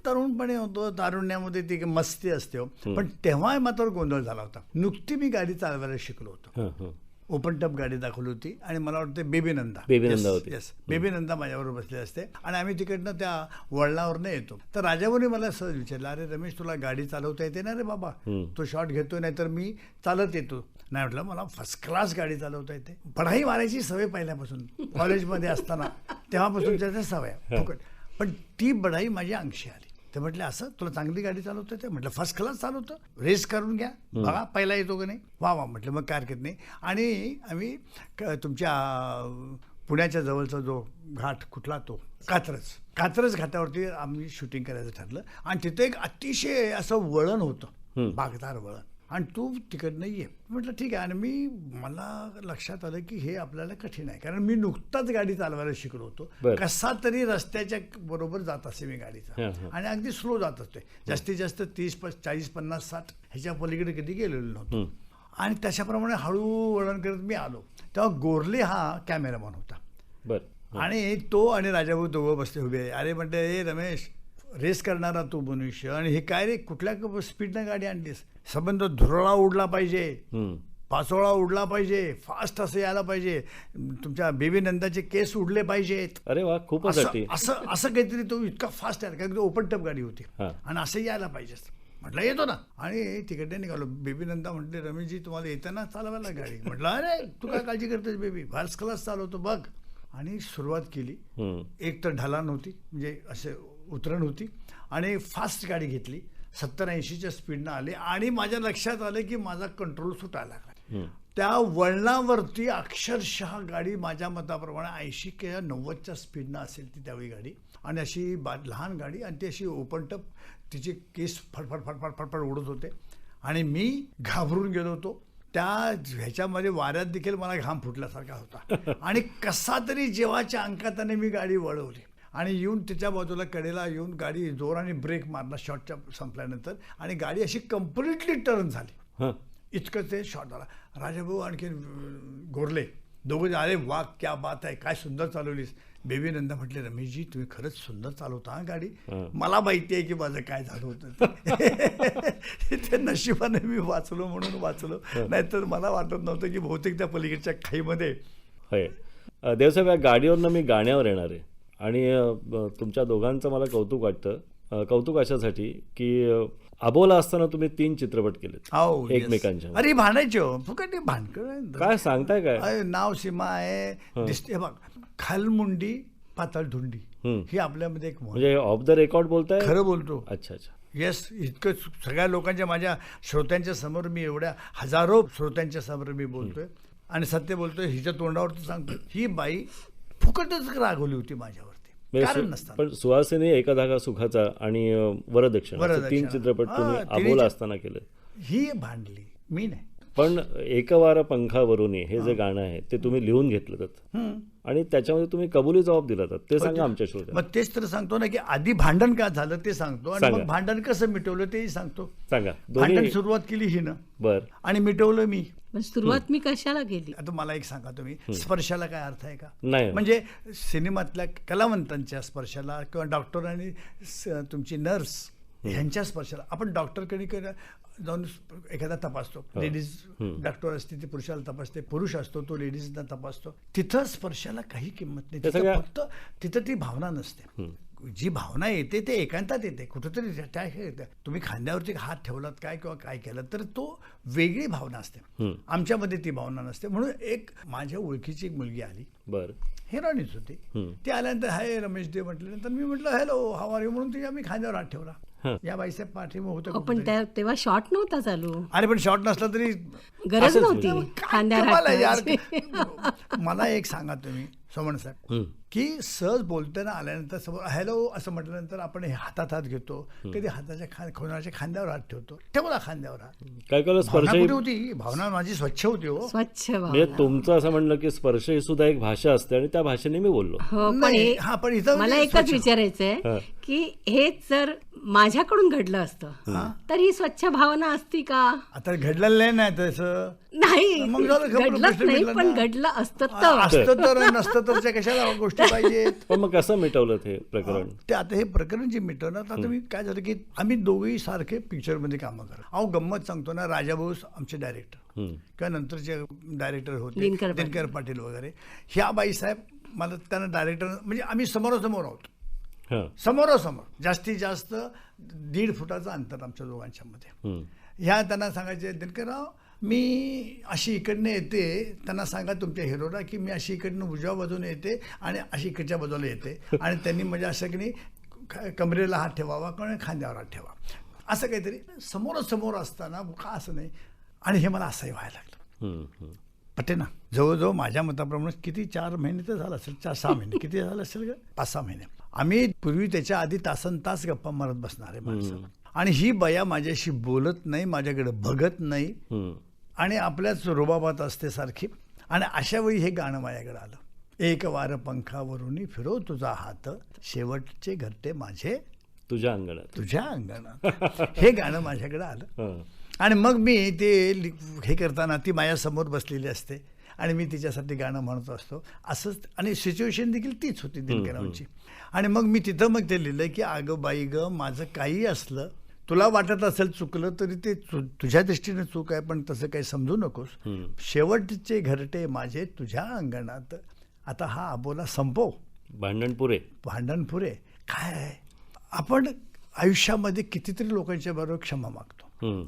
Speaker 4: तरुणपणे होतो, तारुण्यामध्ये ती मस्ती असते हो. पण तेव्हा मात्र गोंधळ झाला होता. नुकती मी गाडी चालवायला शिकलो होतो.
Speaker 2: हं, हं.
Speaker 4: ओपन टप गाडी दाखवली होती आणि मला वाटतं बेबी नंदा
Speaker 2: होती.
Speaker 4: येस, बेबी नंदा माझ्याबरोबर बसले असते आणि आम्ही तिकडनं त्या वळणावरनं येतो. तर राजाभाऊने मला सहज विचारलं, अरे रमेश तुला गाडी चालवता येते ना रे बाबा, तो शॉट घेतोय नाही तर मी चालत येतो. नाही म्हटलं मला फर्स्ट क्लास गाडी चालवता येते. पढाई मारायची सवय पहिल्यापासून कॉलेजमध्ये असताना तेव्हापासून त्याच्या सवय फुकट. पण ती बढाई माझ्या अंशी आली. ते म्हटलं असं तुला चांगली गाडी चालवता येते. म्हटलं फर्स्ट क्लास चालवतं, रेस करून घ्या बघा पहिला येतो का नाही. वा वा म्हटलं मग काय हरकत नाही. आणि आम्ही तुमच्या पुण्याच्या जवळचा जो घाट कुठला तो कात्रज घाटावरती आम्ही शूटिंग करायचं ठरलं. आणि तिथे एक अतिशय असं वळण होतं, बागदार वळण, आणि तू तिकडनं ये. म्हटलं ठीक आहे. आणि मला लक्षात आलं की हे आपल्याला कठीण आहे, कारण मी नुकताच गाडी चालवायला शिकलो होतो. कसा तरी रस्त्याच्या बरोबर जात असे मी गाडीचा, आणि अगदी स्लो जात असते. जास्तीत जास्त 30, 40, 50, 60 ह्याच्या पलीकडे कधी गेलेलो नव्हतो. आणि त्याच्याप्रमाणे हळू वळण करत मी आलो. तेव्हा गोरले हा कॅमेरामॅन होता. आणि तो आणि राजाभाऊ दोघं बसले उभे. अरे म्हणते हे रमेश, रेस करणारा तू मनुष्य, आणि हे काय रे कुठल्या स्पीडनं गाडी आणलीस. संबंध धुरळा उडला पाहिजे, पाचोळा उडला पाहिजे, फास्ट असं यायला पाहिजे, तुमच्या बेबी नंदाचे केस उडले पाहिजेत.
Speaker 2: अरे वा, खूप
Speaker 4: असं काहीतरी तो इतका फास्ट आहे, कारण ओपन टप गाडी होती आणि असं यायला पाहिजे. म्हटलं येतो ना. आणि तिकडे निघालो. बेबी नंदा म्हटले रमेशजी तुम्हाला येताना चालवायला गाडी. म्हटलं अरे तू काय काळजी करतेस बेबी, फर्स्ट क्लास चालवतो बघ. आणि सुरुवात केली. एक तर ढलान होती, म्हणजे असे उतरण होती, आणि फास्ट गाडी घेतली. 70-80च्या स्पीडनं आले आणि माझ्या लक्षात आलं की माझा कंट्रोल सुटायला लागला. त्या वळणावरती अक्षरशः गाडी माझ्या मताप्रमाणे 80 किंवा 90च्या स्पीडनं असेल ती त्यावेळी गाडी. आणि अशी लहान गाडी, आणि ती अशी ओपन टप, तिचे केस फडफड फडफड फडफड उडत होते. आणि मी घाबरून गेलो होतो. त्या ह्याच्यामध्ये वाऱ्यात देखील मला घाम फुटल्यासारखा होता. आणि कसा तरी जेव्हाच्या अंकाताने मी गाडी वळवली आणि येऊन त्याच्या बाजूला कडेला येऊन गाडी जोराने ब्रेक मारला शॉटच्या संपल्यानंतर, आणि गाडी अशी कम्प्लिटली टर्न झाली. इतकं ते शॉट झाला. राजाभाऊ आणखी गोरले दोघं अरे वा क्या बात आहे, काय सुंदर चालवलीस. बेबी नंदा म्हटले रमेशजी तुम्ही खरंच सुंदर चालवता हा गाडी. मला माहिती आहे की माझं काय झालं होतं. ते नशिबाने मी वाचलो म्हणून वाचलो, नाहीतर मला वाटत नव्हतं की बहुतेक त्या पलीकडच्या खाईमध्ये.
Speaker 2: होय देवसाहेब, या गाडीवरनं मी गाण्यावर येणार आहे. आणि तुमच्या दोघांचं मला कौतुक वाटतं. कौतुक अशासाठी की अबोला असताना तुम्ही 3 चित्रपट केलेत एकमेकांच्या.
Speaker 4: अरे भांडायचे फुकट भांडकळ
Speaker 2: काय सांगताय काय.
Speaker 4: नाव सीमा आहे दिसते बघ, खालमुंडी पाताळ धुंडी ही आपल्यामध्ये एक
Speaker 2: म्हणजे ऑफ द रेकॉर्ड बोलताय.
Speaker 4: खरं बोलतो.
Speaker 2: अच्छा अच्छा.
Speaker 4: येस, इतकं सगळ्या लोकांच्या माझ्या श्रोत्यांच्या समोर मी एवढ्या हजारो श्रोत्यांच्या समोर मी बोलतोय आणि सत्य बोलतोय. हिच्या तोंडावरती सांगतो ही बाई फुकटच रागवली होती माझ्यावरती, कारण नसतं.
Speaker 2: पण सुहासिनी, एका धागा सुखाचा आणि वरदक्षिणा 3 चित्रपट तुम्ही अबोला असताना केले.
Speaker 4: ही भांडली, मी नाही.
Speaker 2: पण एकवार पंखावरून हे जे गाणं आहे ते तुम्ही लिहून घेतलं आणि त्याच्यामध्ये तुम्ही कबुली जबाब दिला तर ते सांगा आमच्या श्रोत्यांना.
Speaker 4: मग तेच तर सांगतो ना की आधी भांडण का झालं ते सांगतो, आणि मग भांडण कसं मिटवलं तेही सांगतो.
Speaker 2: सांगा.
Speaker 4: भांडण सुरुवात केली हिनं
Speaker 2: बर,
Speaker 4: आणि मिटवलं मी.
Speaker 3: सुरुवात मी कशाला केली.
Speaker 4: आता मला एक सांगा तुम्ही, स्पर्शाला काय अर्थ आहे का.
Speaker 2: नाही,
Speaker 4: म्हणजे सिनेमातल्या कलावंतांच्या स्पर्शाला किंवा डॉक्टर आणि तुमची नर्स ह्यांच्या स्पर्शाला. आपण डॉक्टरकडे जाऊन एखादा तपासतो, लेडीज डॉक्टर असते ती पुरुषाला तपासते, पुरुष असतो तो लेडीजना तपासतो. तिथं स्पर्शाला काही किंमत नाही. तिथं फक्त तिथं ती भावना नसते. जी भावना येते ते एकांतात येते कुठंतरी. त्या तुम्ही खांद्यावरती हात ठेवलात काय किंवा काय केलं तर तो वेगळी भावना असते. आमच्यामध्ये ती भावना नसते. म्हणून एक माझ्या ओळखीची एक मुलगी आली,
Speaker 2: बर,
Speaker 4: हिरोईनच होती. ती आल्यानंतर हाय रमेश देव म्हटल्यानंतर मी म्हटलं हॅलो हाव आर यू म्हणून तिच्या मी खांद्यावर हात ठेवला. या बाईसाहेब पाठीमागे होतं
Speaker 3: हो, पण
Speaker 4: कुठेतरी.
Speaker 3: तेव्हा शॉर्ट नव्हता चालू,
Speaker 4: अरे पण शॉर्ट नसला तरी
Speaker 3: गरज
Speaker 2: असंच
Speaker 3: नव्हती
Speaker 4: काय
Speaker 3: खांद्यावर
Speaker 4: कमाल
Speaker 3: हात
Speaker 4: आहे यार.
Speaker 3: ठेवायची.
Speaker 4: मला एक सांगा तुम्ही सोमण साहेब की सहज बोलताना आल्यानंतर समोर हॅलो असं म्हटल्यानंतर आपण हे हातात हात घेतो, कधी हाताच्या कोणाच्या खांद्यावर हात ठेवतो, ठेवला खांद्यावर हात.
Speaker 2: काय कळलं
Speaker 4: भावना
Speaker 2: स्पर्श
Speaker 4: कुठे होती? भावना माझी स्वच्छ होती हो.
Speaker 3: स्वच्छ
Speaker 2: म्हणजे
Speaker 3: भावना.
Speaker 2: तुमचं असं म्हणलं की स्पर्श ही सुद्धा एक भाषा असते आणि त्या भाषेने मी बोललो.
Speaker 3: हो, पण
Speaker 4: नाही,
Speaker 3: हे-
Speaker 4: हा, पण इथं
Speaker 3: मला
Speaker 4: म्हणजे
Speaker 3: एकच
Speaker 4: स्वच्छ.
Speaker 3: विचारायचंय
Speaker 2: हा.
Speaker 3: की हे जर माझ्याकडून घडलं असतं तर ही स्वच्छ भावना असती का?
Speaker 4: आता घडलेलं नाही तसं.
Speaker 3: नाही,
Speaker 4: मग झालं, खरं
Speaker 3: घडलंच
Speaker 4: प्रश्न
Speaker 3: नाही,
Speaker 4: मिटला
Speaker 3: पण
Speaker 4: ना.
Speaker 3: घडलं असतं तर.
Speaker 4: असतं तर नसतं तरच्या कशाला गोष्टी पाहिजेत.
Speaker 2: पण मग कसं मिटवलं ते प्रकरण?
Speaker 4: ते आता हे प्रकरण जे मिटवलं आता तुम्ही काय झालं की आम्ही दोघेही सारखे पिक्चरमध्ये कामं करतो. अहो गंमत सांगतो ना, राजाभाऊ आमचे डायरेक्टर किंवा नंतरचे डायरेक्टर होते
Speaker 3: दिनकर पाटील.
Speaker 4: दिनकर पाटील वगैरे, ह्या बाईसाहेब मला त्यांना डायरेक्टर म्हणजे आम्ही समोरासमोर आहोत.
Speaker 2: हां.
Speaker 4: समोरासमोर जास्तीत जास्त 1.5 फुटाचं अंतर आमच्या दोघांच्या मध्ये. ह्या त्यांना सांगायचे, दिनकरराव मी अशी इकडनं येते, त्यांना सांगा तुमच्या हिरोला की मी अशी इकडनं उजव्या बाजूने येते आणि अशी इकडच्या बाजूला येते, आणि त्यांनी म्हणजे असं की नाही कमरेला हात ठेवावा किंवा खांद्यावर हात ठेवा, असं काहीतरी समोरासमोर असताना का असं नाही. आणि हे मला असंही व्हायला लागलं. पटे ना, जवळजवळ माझ्या मताप्रमाणे किती 4 महिने तर झालं असेल, 4-6 महिने किती झालं असेल का, 5-6 महिने. आम्ही पूर्वी त्याच्या आधी तासनतास गप्पा मारत बसणार आहे माणसं, आणि ही बया माझ्याशी बोलत नाही, माझ्याकडे बघत नाही आणि आपल्याच रुबाबात असते सारखी. आणि अशा वेळी हे गाणं माझ्याकडे आलं, एक वार पंखावरून फिरो तुझा हात, शेवटचे घरटे माझे
Speaker 2: तुझ्या अंगणात.
Speaker 4: तुझ्या अंगणात. हे गाणं माझ्याकडे आलं.
Speaker 2: हां.
Speaker 4: आणि मग मी ते हे करताना ती माझ्यासमोर बसलेली असते आणि मी तिच्यासाठी गाणं म्हणत असतो असंच, आणि सिच्युएशन देखील तीच होती दिनकरांची. आणि मग मी तिथं मग ते लिहिलं की अगं बाई ग, माझं काही असलं, तुला वाटत असेल चुकलं तरी ते तुझ्या दृष्टीने चूक आहे, पण तसं काही समजू नकोस. शेवटचे घरटे माझे तुझ्या अंगणात, आता हा अबोला संपव,
Speaker 2: भांडण पुरे.
Speaker 4: भांडण पुरे. काय आहे, आपण आयुष्यामध्ये कितीतरी लोकांच्या बरोबर क्षमा मागतो,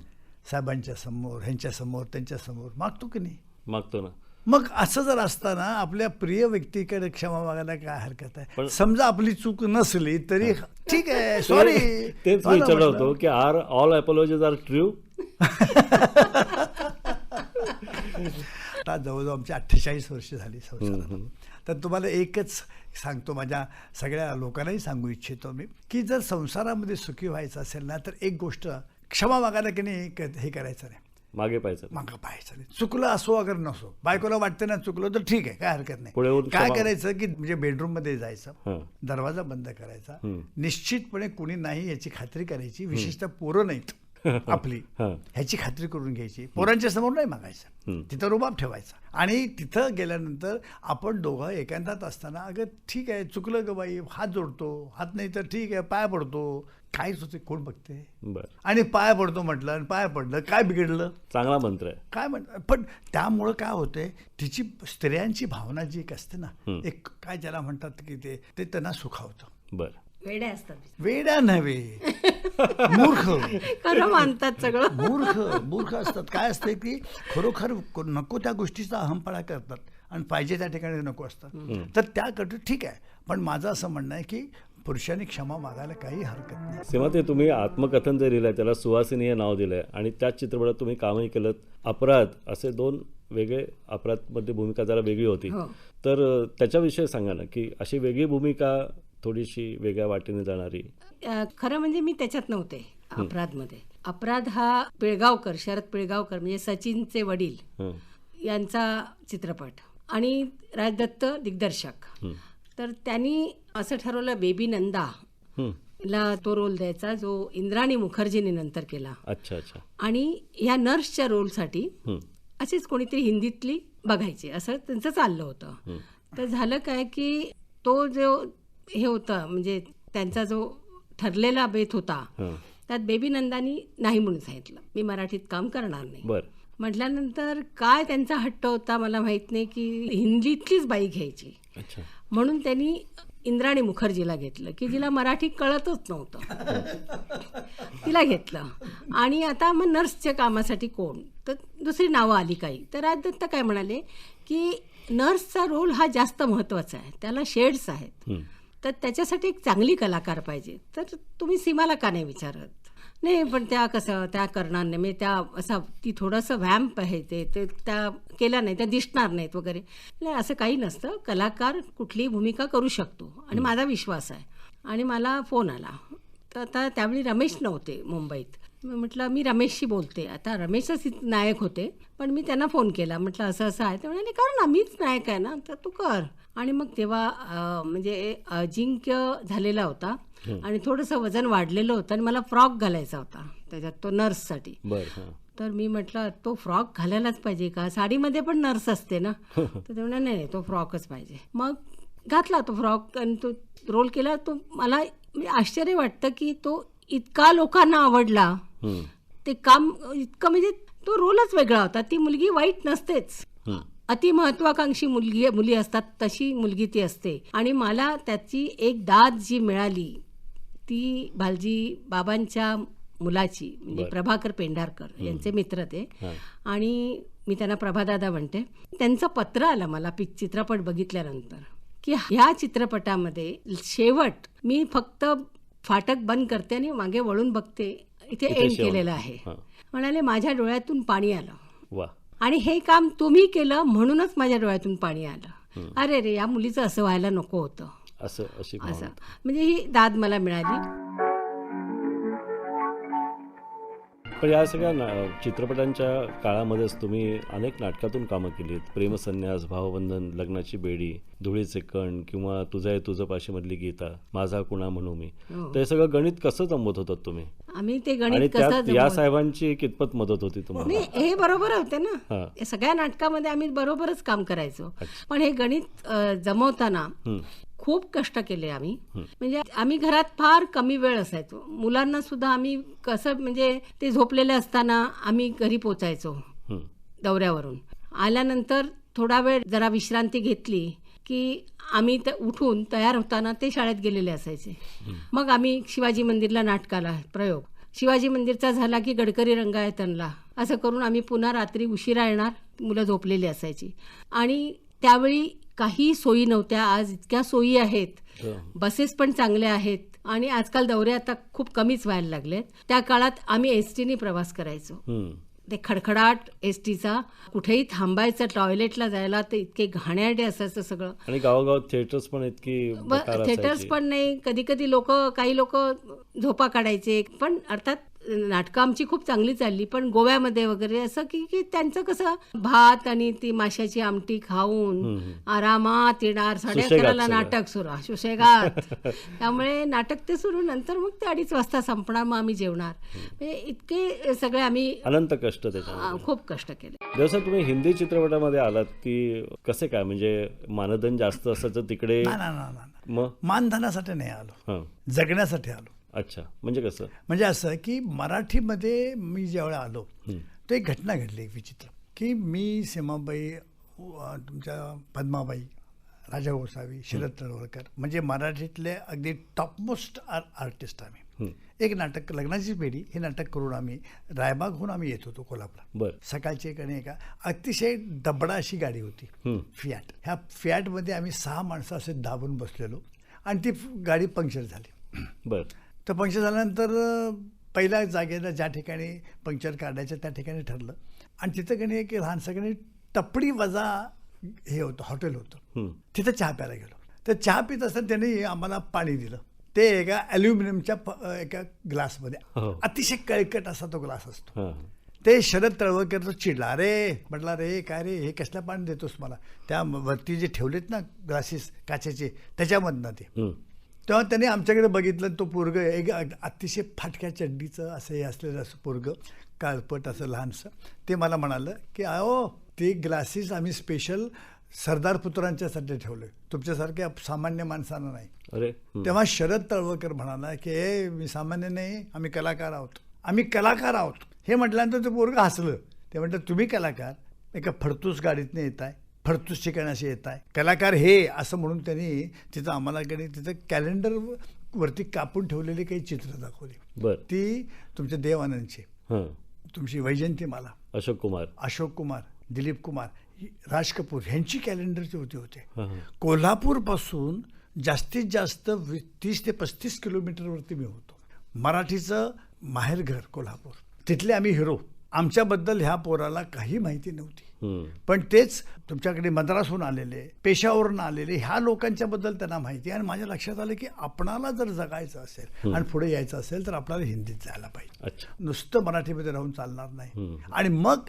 Speaker 4: साहेबांच्या समोर, ह्यांच्या समोर, त्यांच्या समोर मागतो की नाही?
Speaker 2: मागतो ना.
Speaker 4: मग असं जर असताना आपल्या प्रिय व्यक्तीकडे क्षमा मागायला काय हरकत आहे?
Speaker 2: पण-
Speaker 4: समजा आपली चूक नसली तरी ठीक आहे, सॉरी.
Speaker 2: तेच विचारलं होतं की are all apologies are true?
Speaker 4: आता जवळजवळ आमची 48 वर्ष झाली संसाराला. तर तुम्हाला एकच सांगतो, माझ्या सगळ्या लोकांनाही सांगू इच्छितो मी, की जर संसारामध्ये सुखी व्हायचं असेल ना, तर एक गोष्ट, क्षमा मागायला की नाही हे करायचं नाही,
Speaker 2: मागे पाहायचं.
Speaker 4: मागं पाहायचं नाही. चुकलं असो अगर नसो, बायकोला वाटतं ना चुकलं तर ठीक आहे, काय हरकत
Speaker 2: पुढे
Speaker 4: नाही.
Speaker 2: होऊन
Speaker 4: काय
Speaker 2: क्षमा-
Speaker 4: करायचं की म्हणजे बेडरूम मध्ये जायचं,
Speaker 2: हां.
Speaker 4: दरवाजा बंद करायचा, निश्चितपणे कुणी नाही याची खात्री करायची, विशेषतः पोरं नाहीत आपली,
Speaker 2: हां.
Speaker 4: ह्याची खात्री करून घ्यायची. पोरांच्या समोर नाही मागायचं, तिथं रुबाब ठेवायचा. आणि तिथं गेल्यानंतर आपण दोघं एकांतात असताना, अगं ठीक आहे चुकलं ग बाई, हात जोडतो, हात नाही तर ठीक आहे पाय पडतो, काहीच होते, कोण बघते?
Speaker 2: बरं.
Speaker 4: आणि पाय पडतो म्हटलं आणि पाय पडलं, काय बिघडलं?
Speaker 2: चांगला मंत्र आहे.
Speaker 4: काय पण त्यामुळं काय होतंय, तिची स्त्रियांची भावना जी एक असते ना, एक काय ज्याला म्हणतात की ते त्यांना सुखावतं.
Speaker 2: बरं.
Speaker 3: वेड्या असतात,
Speaker 4: वेड्या नव्हे, मूर्ख
Speaker 3: खरं मानतात सगळं.
Speaker 4: मूर्ख असतात. काय असते की खरोखर नको त्या गोष्टीचा अहंपणा करतात आणि पाहिजे त्या ठिकाणी नको असतात. तर त्याकडे ठीक आहे, पण माझं असं म्हणणं आहे की पुरुषांनी क्षमा मागायला काही हरकत नाही.
Speaker 2: सीमाताई, तुम्ही आत्मकथन जे लिहिलंय त्याला सुवासिनी हे नाव दिलंय आणि त्याच चित्रपटात तुम्ही कामही केलं. अपराध असे 2 वेगळे, अपराधमध्ये भूमिका जरा वेगळी होती,
Speaker 3: हो.
Speaker 2: तर त्याच्याविषयी सांगा ना, की अशी वेगळी भूमिका, थोडीशी वेगळ्या वाटेने जाणारी.
Speaker 3: खरं म्हणजे मी त्याच्यात नव्हते अपराधमध्ये. अपराध हा पिळगावकर, शरद पिळगावकर म्हणजे सचिनचे वडील
Speaker 2: हं.
Speaker 3: यांचा चित्रपट, आणि राजदत्त दिग्दर्शक. तर त्यांनी असं ठरवलं बेबी नंदा ला तो रोल द्यायचा, जो इंद्राणी मुखर्जीने नंतर केला.
Speaker 2: अच्छा अच्छा.
Speaker 3: आणि ह्या नर्सच्या रोलसाठी अशीच कोणीतरी हिंदीतली बघायची, असं त्यांचं चाललं होतं. तर झालं काय की तो जो हे होता, म्हणजे त्यांचा जो ठरलेला बेत होता, त्यात बेबी नंदानी नाही म्हणून सांगितलं, मी मराठीत काम करणार नाही.
Speaker 2: बरं.
Speaker 3: म्हटल्यानंतर काय त्यांचा हट्ट होता मला माहित नाही, की हिंदीतलीच बाई घ्यायची.
Speaker 2: अच्छा.
Speaker 3: म्हणून त्यांनी इंद्राणी मुखर्जीला घेतलं, की जिला मराठी कळतच नव्हतं, तिला घेतलं. आणि आता मग नर्सच्या कामासाठी कोण, तर दुसरी नावं आली काही. तर राजदत्त काय म्हणाले की नर्सचा रोल हा जास्त महत्त्वाचा आहे, त्याला शेड्स आहेत, तर त्याच्यासाठी एक चांगली कलाकार पाहिजे. तर तुम्ही सीमाला का नाही विचारत? नाही, पण त्या कसं त्या करणार नाही, म्हणजे त्या असा ती थोडंसं व्हॅम्प आहे, ते त्या केल्या नाही, त्या दिसणार नाहीत वगैरे. नाही, असं काही नसतं. कलाकार कुठलीही भूमिका करू शकतो आणि माझा विश्वास आहे. आणि मला फोन आला. तर आता त्यावेळी रमेश नव्हते मुंबईत. मी म्हटलं मी रमेशशी बोलते. आता रमेशच नायक होते, पण मी त्यांना फोन केला. म्हटलं असं असं आहे. ते म्हणाले कर ना, मीच नायक आहे ना, तर तू कर. आणि मग तेव्हा म्हणजे अजिंक्य झालेला होता आणि थोडंसं वजन वाढलेलं होतं आणि मला फ्रॉक घालायचा होता त्याच्यात, तो नर्ससाठी. तर मी म्हटलं तो फ्रॉक घालायलाच पाहिजे का, साडीमध्ये पण नर्स असते ना. तर ते म्हणाले नाही तो फ्रॉकच पाहिजे. मग घातला तो फ्रॉक आणि तो रोल केला. तो मला आश्चर्य वाटतं की तो इतका लोकांना आवडला. ते काम इतकं, म्हणजे तो रोलच वेगळा होता. ती मुलगी वाईट नसतेच, अतिमहत्वाकांक्षी मुली असतात तशी मुलगी ती असते. आणि मला त्याची एक दाद जी मिळाली ती भालजी बाबांच्या मुलाची, म्हणजे प्रभाकर पेंढारकर यांचे मित्र ते, आणि मी त्यांना प्रभादादा म्हणते. त्यांचं पत्र आलं मला चित्रपट बघितल्यानंतर की ह्या चित्रपटामध्ये शेवट मी फक्त फाटक बंद करते आणि मागे वळून बघते, इथे एंड केलेलं आहे. म्हणाले माझ्या डोळ्यातून पाणी आलं आणि हे काम तुम्ही केलं म्हणूनच माझ्या डोळ्यातून पाणी आलं. अरे रे, या मुलीचं असं व्हायला नको होतं. असं म्हणजे ही दाद मला मिळाली.
Speaker 2: पण या सगळ्या चित्रपटांच्या काळामध्येच तुम्ही अनेक नाटकातून कामं केलीत. प्रेमसन्यास, भावबंधन, लग्नाची बेडी, धुळीचे कण किंवा तुझा आहे तुझं पाशीमधली गीता, माझा कुणा म्हणू मी. तर हे सगळं गणित कसं जमवत होतात तुम्ही?
Speaker 3: आम्ही ते
Speaker 2: आणि
Speaker 3: गणित
Speaker 2: त्यात या साहेबांची कितपत मदत होती तुम्हाला?
Speaker 3: नाही, हे बरोबर होते ना. सगळ्या नाटकामध्ये आम्ही बरोबरच काम करायचो. पण हे गणित जमवताना खूप कष्ट केले आम्ही. म्हणजे आम्ही घरात फार कमी वेळ असायचो. मुलांना सुद्धा आम्ही कसं, म्हणजे ते झोपलेले असताना आम्ही घरी पोचायचो दौऱ्यावरून. आल्यानंतर थोडा वेळ जरा विश्रांती घेतली की आम्ही उठून तयार होताना ते शाळेत गेलेले असायचे. मग आम्ही शिवाजी मंदिरला नाटकाला प्रयोग, शिवाजी मंदिरचा झाला की गडकरी रंगायतनला, असं करून आम्ही पुन्हा रात्री उशिरा येणार, मुलं झोपलेली असायची. आणि त्यावेळी काही सोयी नव्हत्या. आज इतक्या सोयी आहेत, बसेस पण चांगल्या आहेत आणि आजकाल दौरे आता खूप कमीच व्हायला लागलेत. त्या काळात आम्ही एसटीने प्रवास करायचो. ते खडखडाट एसटीचा, कुठेही थांबायचं, टॉयलेटला जायला ते इतके घाणेरडे असायचं सगळं.
Speaker 2: आणि गावागावात थिएटर्स पण इतकी
Speaker 3: थिएटर्स पण नाही. कधी कधी काही लोक झोपा काढायचे. पण अर्थात नाटकं आमची खूप चांगली चालली. पण गोव्यामध्ये वगैरे असं की त्यांचं कसं भात आणि ती माशाची आमटी खाऊन आरामात येणार, 11:30ला नाटक सुरू, सुशेगात. त्यामुळे नाटक ते सुरू, नंतर मग ते 2:30 वाजता संपणार, मग आम्ही जेवणार. म्हणजे इतके सगळे आम्ही
Speaker 2: अनंत कष्ट त्याच्यामध्ये
Speaker 3: खूप कष्ट केले.
Speaker 2: जसं तुम्ही हिंदी चित्रपटामध्ये आलात की कसे काय, म्हणजे मानधन जास्त असायचं तिकडे?
Speaker 4: मग मानधनासाठी नाही आलो, जगण्यासाठी आलो.
Speaker 2: अच्छा, म्हणजे कसं?
Speaker 4: म्हणजे असं की मराठीमध्ये मी ज्यावेळी आलो तर एक घटना घडली एक विचित्र, की मी सीमाबाई, तुमच्या पद्माबाई, राजा गोसावी, शरद तळवळकर, म्हणजे मराठीतले अगदी टॉपमोस्ट आर्टिस्ट आम्ही. एक नाटक लग्नाची बेडी हे नाटक करून आम्ही रायबागहून आम्ही येत होतो कोल्हापूर. सकाळची एक अतिशय दबडा अशी गाडी होती, फियाट. ह्या फियाटमध्ये आम्ही 6 माणसं असे दाबून बसलेलो आणि ती गाडी पंक्चर झाली. तर पंक्चर झाल्यानंतर पहिल्या जागेला ज्या ठिकाणी पंक्चर काढायचं त्या ठिकाणी ठरलं आणि तिथं कणी एक लहानसं टपडी वजा हे होतं, हॉटेल होतं. तिथं चहा प्यायला गेलो. तर चहा पित असताना त्यांनी आम्हाला पाणी दिलं. ते एका ॲल्युमिनियमच्या एका ग्लासमध्ये, अतिशय कळकट असा तो ग्लास असतो. ते शरद तळवळकर तो चिडला, अरे म्हटला, रे काय रे, हे कसलं पाणी देतोस मला? त्या वरती जे ठेवलेत ना ग्लासेस काचेचे त्याच्यामधनं ते. तेव्हा त्याने आमच्याकडे बघितलं. तो पोरग एक अतिशय फाटक्या चड्डीचं असं हे असलेलं असं पोरग, काळपट असं लहानसं, ते मला म्हणालं की अहो ते ग्लासेस आम्ही स्पेशल सरदार पुत्रांच्यासाठी ठेवले, तुमच्यासारख्या सामान्य माणसांना नाही.
Speaker 2: अरे
Speaker 4: तेव्हा शरद तळवळकर म्हणाला की हे मी सामान्य नाही, आम्ही कलाकार आहोत, आम्ही कलाकार आहोत. हे म्हटल्यानंतर ते पोरग हसलं. ते म्हटलं तुम्ही कलाकार एका फडतूस गाडीतनं येत आहे, फडतूस ठिकाणाशी येत आहे, कलाकार हे असं म्हणून त्यांनी तिथं आम्हाला तिथं कॅलेंडर वरती कापून ठेवलेली काही चित्र दाखवली. ती तुमच्या देवानंदची, तुमची वैजयंतीमाला, अशोक कुमार, दिलीप कुमार, राज कपूर ह्यांची कॅलेंडरची होते. कोल्हापूरपासून जास्तीत जास्त 30 ते 35 किलोमीटरवरती मी होतो. मराठीचं माहेरघर कोल्हापूर, तिथले आम्ही हिरो. आमच्याबद्दल ह्या पोराला काही माहिती नव्हती, पण तेच तुमच्याकडे मद्रासहून आलेले, पेशावरून आलेले ह्या लोकांच्याबद्दल त्यांना माहिती. आणि माझ्या लक्षात आलं की आपणाला जर जगायचं असेल आणि पुढे यायचं असेल तर आपल्याला हिंदीत जायला पाहिजे, नुसतं मराठीमध्ये राहून चालणार नाही. आणि मग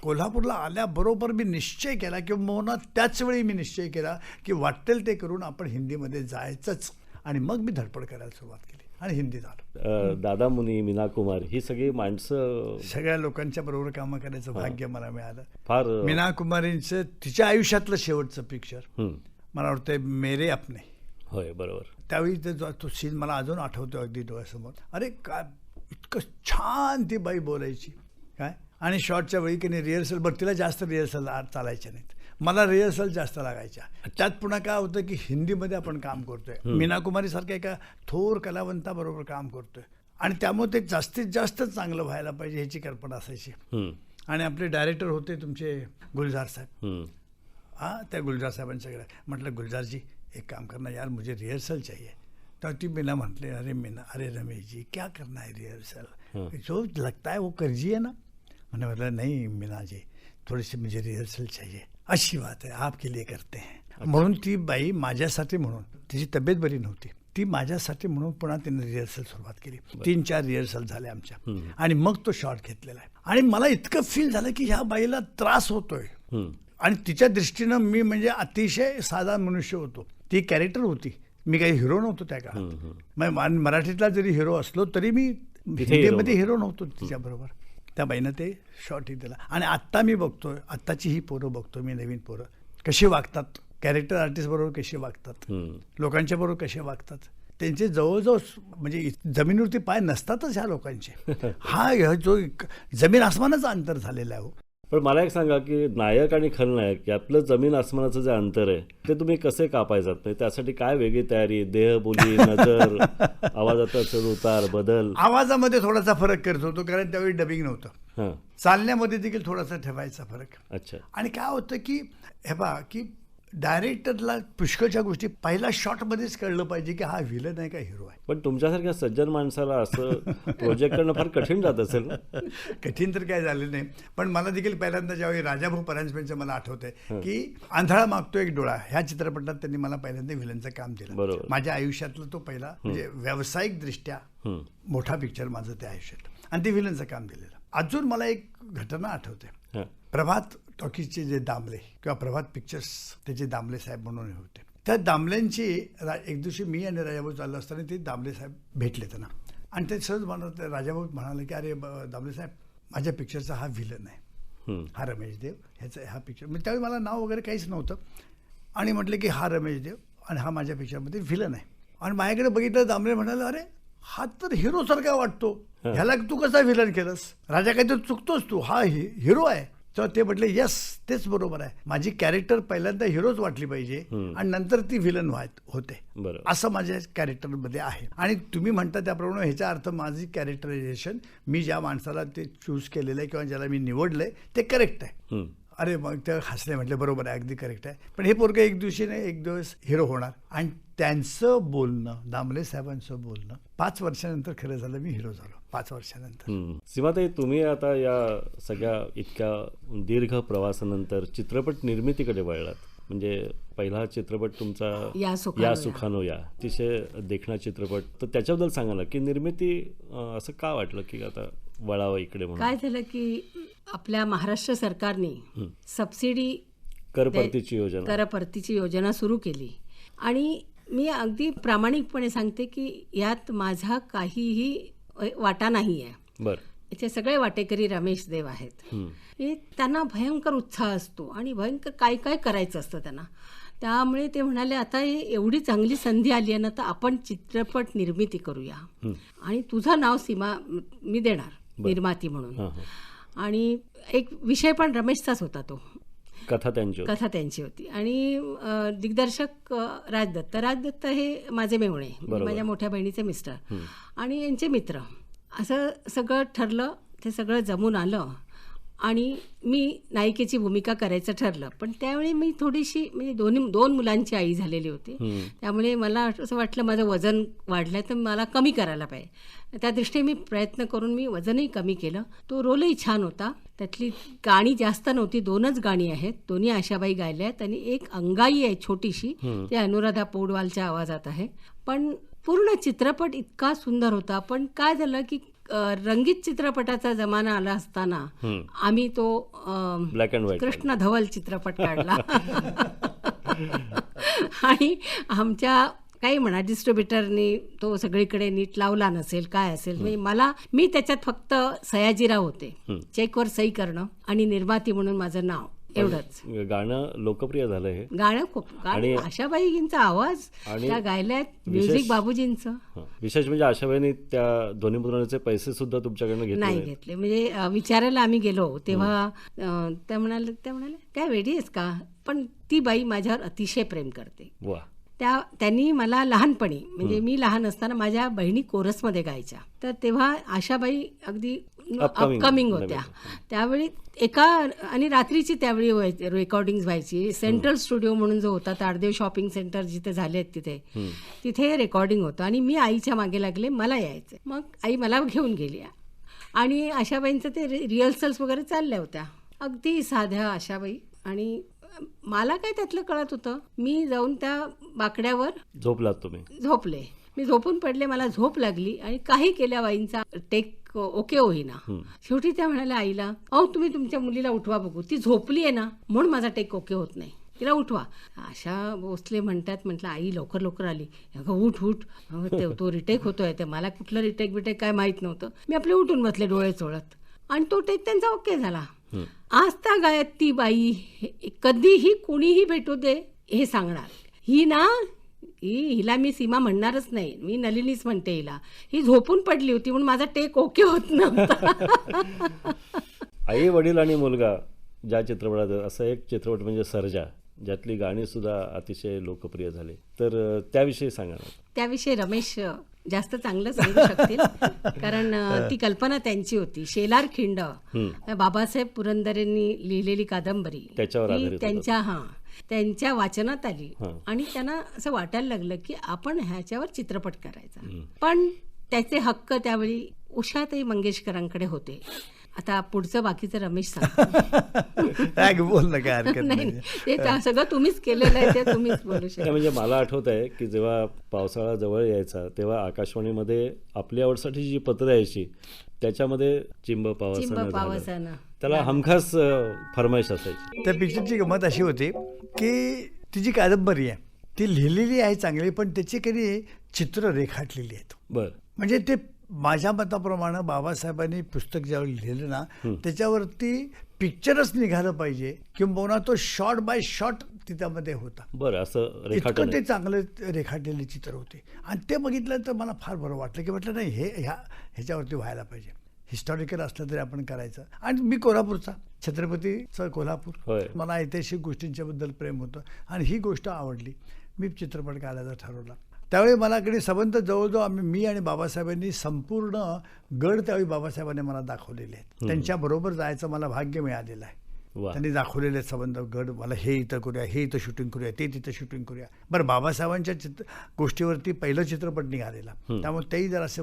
Speaker 4: कोल्हापूरला आल्याबरोबर मी निश्चय केला, किंवा त्याच वेळी मी निश्चय केला की वाटेल ते करून आपण हिंदीमध्ये जायचंच. आणि मग मी धडपड करायला सुरुवात केली आणि हिंदीत आलो.
Speaker 2: दादा मुनी, मीना कुमार ही सगळी माणसं,
Speaker 4: सगळ्या लोकांच्या बरोबर कामं करायचं भाग्य मला मिळालं.
Speaker 2: फार
Speaker 4: मीना कुमारींचं तिच्या आयुष्यातलं शेवटचं पिक्चर मला वाटतं मेरे अपने.
Speaker 2: होय, बरोबर.
Speaker 4: त्यावेळी तो सीन मला अजून आठवतो अगदी डोळ्यासमोर. अरे काय इतकं छान ती बाई बोलायची काय. आणि शॉर्टच्या वेळी की नाही रिहर्सल, बरं तिला जास्त रिहर्सल चालायच्या नाहीत, मला रिहर्सल जास्त लागायच्या. त्यात पुन्हा काय होतं की हिंदीमध्ये आपण काम करतोय, मीना कुमारीसारख्या एका थोर कलावंताबरोबर काम करतोय, आणि त्यामुळे ते जास्तीत जास्त चांगलं व्हायला पाहिजे ह्याची कल्पना असायची. आणि आपले डायरेक्टर होते तुमचे गुलजार साहेब. त्या गुलजार साहेबांच्याकडे म्हटलं, गुलजारजी एक काम करना यार, मुझे रिहर्सल चाहिए. तर ती मीना म्हटले, अरे रमेश जी क्या करना है रिहर्सल, जो लगता है वो करिए ना. मैंने बोला नहीं मीना जी, थोड़ी सी मुझे रिहर्सल चाहिए. अच्छी बात है, आपके लिए करते हैं. म्हणून ती बाई माझ्यासाठी, म्हणून तिची तब्येत बरी नव्हती, ती माझ्यासाठी म्हणून पुन्हा तिने रिहर्सल सुरुवात केली. 3-4 रिहर्सल झाल्या आमच्या, आणि मग तो शॉट घेतलेला आहे. आणि मला इतकं फील झालं की ह्या बाईला त्रास होतोय. आणि तिच्या दृष्टीनं मी म्हणजे अतिशय साधा मनुष्य होतो, ती कॅरेक्टर होती, मी काही हिरो नव्हतो त्या काळात. मराठीतला जरी हिरो असलो तरी मी हिंदीमध्ये हिरो नव्हतो तिच्याबरोबर. त्या बाईनं ते शॉर्टही दिला. आणि आत्ता मी बघतोय, आत्ताची ही पोरं बघतो मी, नवीन पोरं कशी वागतात, कॅरेक्टर आर्टिस्ट बरोबर कशी वागतात, लोकांच्या बरोबर कसे वागतात. त्यांचे जवळजवळ म्हणजे जमिनीवरती पाय नसतातच ह्या लोकांचे. हा जो जमीन आसमानाचं अंतर झालेलं आहे.
Speaker 2: पण मला एक सांगा की नायक आणि खलनायक यातलं जमीन आसमानाचं जे अंतर आहे ते तुम्ही कसे कापायचात? म्हणजे त्यासाठी काय वेगळी तयारी, देहबोली, नजर, आवाजाचा चढ उतार, बदल?
Speaker 4: आवाजामध्ये थोडासा फरक करत होतो, कारण त्यावेळी डबिंग नव्हतं. चालण्यामध्ये देखील थोडासा ठेवायचा फरक.
Speaker 2: अच्छा.
Speaker 4: आणि काय होतं की हे पहा की डायरेक्टरला पुष्कळच्या गोष्टी पहिल्या शॉटमध्येच कळलं पाहिजे की हा व्हिलन आहे का हिरो आहे.
Speaker 2: पण तुमच्यासारख्या सज्जन माणसाला असं प्रोजेक्ट करणं फार कठीण जात असेल ना?
Speaker 4: कठीण तर काय झालं नाही, पण मला देखील पहिल्यांदा ज्यावेळी राजाभाऊ परांजपेंचं मला आठवतंय की आंधळा मागतो एक डोळा ह्या चित्रपटात त्यांनी मला पहिल्यांदा व्हिलनचं काम दिलं.
Speaker 2: बरोबर.
Speaker 4: माझ्या आयुष्यातला तो पहिला म्हणजे व्यावसायिकदृष्ट्या मोठा पिक्चर माझं त्या आयुष्यात, आणि ते व्हिलनचं काम दिलेलं. अजून मला एक घटना आठवते. प्रभात टॉकीजचे जे दामले किंवा प्रभात पिक्चर्स त्याचे दामले साहेब म्हणून होते, त्या दामल्यांची एक दिवशी मी आणि राजाभाऊ चाललो असताना ते दामले साहेब भेटले त्यांना, आणि ते सहज म्हणत राजाभाऊ म्हणाले की अरे दामले साहेब, माझ्या पिक्चरचा हा व्हिलन आहे, हा रमेश देव, ह्याचा हा पिक्चर. म्हणजे त्यावेळी मला नाव वगैरे काहीच नव्हतं, आणि म्हटलं की हा रमेश देव आणि हा माझ्या पिक्चरमध्ये व्हिलन आहे. आणि माझ्याकडे बघितलं, दामले म्हणाले अरे हा तर हिरोसारखा वाटतो, ह्याला तू कसा व्हिलन केलंस, राजा काहीतरी चुकतोस तू, हा हिरो आहे. तर ते म्हटले यस तेच बरोबर आहे, माझी कॅरेक्टर पहिल्यांदा हिरोच वाटली पाहिजे आणि नंतर ती व्हिलन होते, असं माझ्या कॅरेक्टरमध्ये आहे. आणि तुम्ही म्हणता त्याप्रमाणे ह्याचा अर्थ माझी कॅरेक्टरायझेशन, मी ज्या माणसाला ते चूज केलेलं आहे किंवा ज्याला मी निवडलंय ते करेक्ट आहे. अरे मग ते हसले, म्हटले बरोबर आहे, अगदी करेक्ट आहे. पण हे पोरगं एक दिवशी नाही एक दिवस हिरो होणार. आणि त्यांचं बोलणं, दामले साहेबांचं बोलणं 5 वर्षानंतर खरं झालं मी हिरो झालो. 5 वर्षानंतर.
Speaker 2: सीमाताई, तुम्ही आता या सगळ्या इतक्या दीर्घ प्रवासानंतर चित्रपट निर्मितीकडे वळलात. म्हणजे पहिला चित्रपट तुमचा या सुखानो या, अतिशय देखणा चित्रपट. तर त्याच्याबद्दल सांगा ना की निर्मिती असं का वाटलं की आता वळावं इकडे म्हणून?
Speaker 3: काय झालं की आपल्या महाराष्ट्र सरकारने सबसिडी करपरतीची योजना सुरू केली, आणि मी अगदी प्रामाणिकपणे सांगते की यात माझा काहीही वाटा नाही आहे. याचे सगळे वाटेकरी रमेश देव आहेत. त्यांना भयंकर उत्साह असतो आणि भयंकर काय काय करायचं असतं त्यांना. त्यामुळे ते म्हणाले आता एवढी चांगली संधी आली आहे ना, तर आपण चित्रपट निर्मिती करूया, आणि तुझं नाव सीमा मी देणार निर्माती म्हणून. आणि एक विषय पण रमेशचाच होता, तो कथा त्यांची होती. आणि दिग्दर्शक राजदत्त हे माझे मेहुणे, माझ्या मोठ्या बहिणीचे मिस्टर आणि यांचे मित्र. असं सगळं ठरलं, ते सगळं जमून आलं. आणि मी नायिकेची भूमिका करायचं ठरलं. पण त्यावेळी मी थोडीशी म्हणजे दोन मुलांची आई झालेली होती. त्यामुळे मला असं वाटलं माझं वजन वाढलं तर मला कमी करायला पाहिजे. त्या दृष्टीने मी प्रयत्न करून मी वजनही कमी केलं. तो रोलही छान होता. त्यातली गाणी जास्त नव्हती, 2च गाणी आहेत. दोन्ही आशाबाई गायल्या आहेत आणि एक अंगाई आहे छोटीशी, ती अनुराधा पौडवालच्या आवाजात आहे. पण पूर्ण चित्रपट इतका सुंदर होता. पण काय झालं की रंगीत चित्रपटाचा जमाना आला असताना आम्ही तो
Speaker 2: ब्लॅक अँड व्हाईट
Speaker 3: कृष्ण धवल चित्रपट काढला. आणि आमच्या काही म्हणा डिस्ट्रीब्युटरनी तो सगळीकडे नीट लावला नसेल, काय असेल. म्हणजे मी त्याच्यात फक्त सयाजीराव होते, चेकवर सही करणं आणि निर्माती म्हणून माझं नाव, एवढंच.
Speaker 2: गाणं लोकप्रिय झालं हे
Speaker 3: गाणं खूप आशाबाईंचा आवाज त्या गायल्यात, म्युझिक बाबूजींचं.
Speaker 2: विशेष म्हणजे आशाबाईंनी त्या दोन्ही मुद्रणाचे पैसे सुद्धा तुमच्याकडनं घेतले
Speaker 3: नाही घेतले. म्हणजे विचारायला आम्ही गेलो तेव्हा त्या म्हणाले काय वेडी आहेस का. पण ती बाई माझ्यावर अतिशय प्रेम करते.
Speaker 2: वा.
Speaker 3: त्यांनी मला लहानपणी म्हणजे मी लहान असताना माझ्या बहिणी कोरसमध्ये गायच्या. तर तेव्हा आशाबाई अगदी अपकमिंग होत्या. त्यावेळी आणि रात्रीची त्यावेळी रेकॉर्डिंग व्हायची. सेंट्रल स्टुडिओ म्हणून जो होता, ताडदेव शॉपिंग सेंटर जिथे झाले आहेत तिथे रेकॉर्डिंग होतं. आणि मी आईच्या मागे लागले, मला यायचं. मग आई मला घेऊन गेली आणि आशाबाईंचं ते रिहर्सल्स वगैरे चालल्या होत्या, अगदी साध्या आशाबाई. आणि मला काय त्यातलं कळत होतं. मी जाऊन त्या बाकड्यावर
Speaker 2: झोपलात तुम्ही?
Speaker 3: झोपले. मी झोपून पडले, मला झोप लागली आणि काही केल्या बाईंचा टेक ओके होईना. शेवटी त्या म्हणाल्या आईला, अहो तुम्ही तुमच्या मुलीला उठवा बघू, ती झोपली आहे ना म्हणून माझा टेक ओके होत नाही, तिला उठवा. आशा भोसले म्हटलं आई लवकर लवकर आली, अगं उठ उठ, तो रिटेक होतोय. ते मला कुठलं रिटेक बिटेक काय माहीत नव्हतं. मी आपले उठून बसले डोळे चोळत आणि तो टेक त्यांचा ओके झाला. आज त्या गायत ती बाई कधीही कुणीही भेटू दे हे सांगणार, हिला मी सीमा म्हणणारच नाही, मी नलिनीच म्हणते हिला, ही झोपून पडली होती म्हणून माझा टेक ओके होत नव्हता.
Speaker 2: आई वडील आणि मुलगा ज्या चित्रपटात, असं एक चित्रपट म्हणजे सर्जा, ज्यातली गाणी सुद्धा अतिशय लोकप्रिय झाली, तर त्याविषयी सांगा ना.
Speaker 3: त्याविषयी रमेश जास्त चांगलं सांगू शकतील, कारण ती कल्पना त्यांची होती. शेलार खिंड बाबासाहेब पुरंदरेंनी लिहिलेली कादंबरी त्यांच्या वाचनात आली आणि त्यांना असं वाटायला लागलं की आपण ह्याच्यावर चित्रपट करायचा. पण त्याचे हक्क त्यावेळी उषाताई मंगेशकरांकडे होते. आता पुढचं बाकीचं रमेश सांग.
Speaker 4: बोल ना, काय हरकत
Speaker 3: नाही, ते सगळं तुम्हीच केलेलं आहे, ते तुम्हीच बोलू शकता.
Speaker 2: म्हणजे मला आठवत आहे की जेव्हा पावसाळा जवळ यायचा तेव्हा आकाशवाणीमध्ये आपली आवडसाठी जी पत्र यायची त्याच्यामध्ये चिंब पावसानं त्याला हमखास फरमाईश असायची.
Speaker 4: त्या पिक्चरची गंमत अशी होती की ती जी कादंबरी आहे ती लिहिलेली आहे चांगली, पण त्याची कधी चित्र रेखाटलेली आहेत.
Speaker 2: बरं.
Speaker 4: म्हणजे ते माझ्या मताप्रमाणे बाबासाहेबांनी पुस्तक ज्यावेळी लिहिलं ना त्याच्यावरती पिक्चरच निघालं पाहिजे, किंबहुना तो शॉट बाय शॉट त्यामध्ये होता.
Speaker 2: बरं, असं
Speaker 4: इतकं ते चांगलं रेखाटलेले चित्र होते. आणि ते बघितलं तर मला फार बरं वाटलं की म्हटलं नाही, ह्याच्यावरती व्हायला पाहिजे. हिस्टॉरिकल असलं तरी आपण करायचं. आणि मी कोल्हापूरचा, छत्रपतीचं कोल्हापूर, मला ऐतिहासिक गोष्टींच्याबद्दल प्रेम होतं आणि ही गोष्ट आवडली. मी चित्रपट काढायचा ठरवला. त्यावेळी मला कडे संबंध जवळजवळ मी आणि बाबासाहेबांनी संपूर्ण गड त्यावेळी बाबासाहेबांनी मला दाखवलेले आहेत. त्यांच्याबरोबर जायचं मला भाग्य मिळालेलं आहे. त्यांनी दाखवलेले संबंध गड, मला हे इथं करूया, हे इथं शूटिंग करूया, ते तिथं शूटिंग करूया. बरं, बाबासाहेबांच्या गोष्टीवरती पहिलं चित्रपट निघालेला, त्यामुळे तेही जरा असे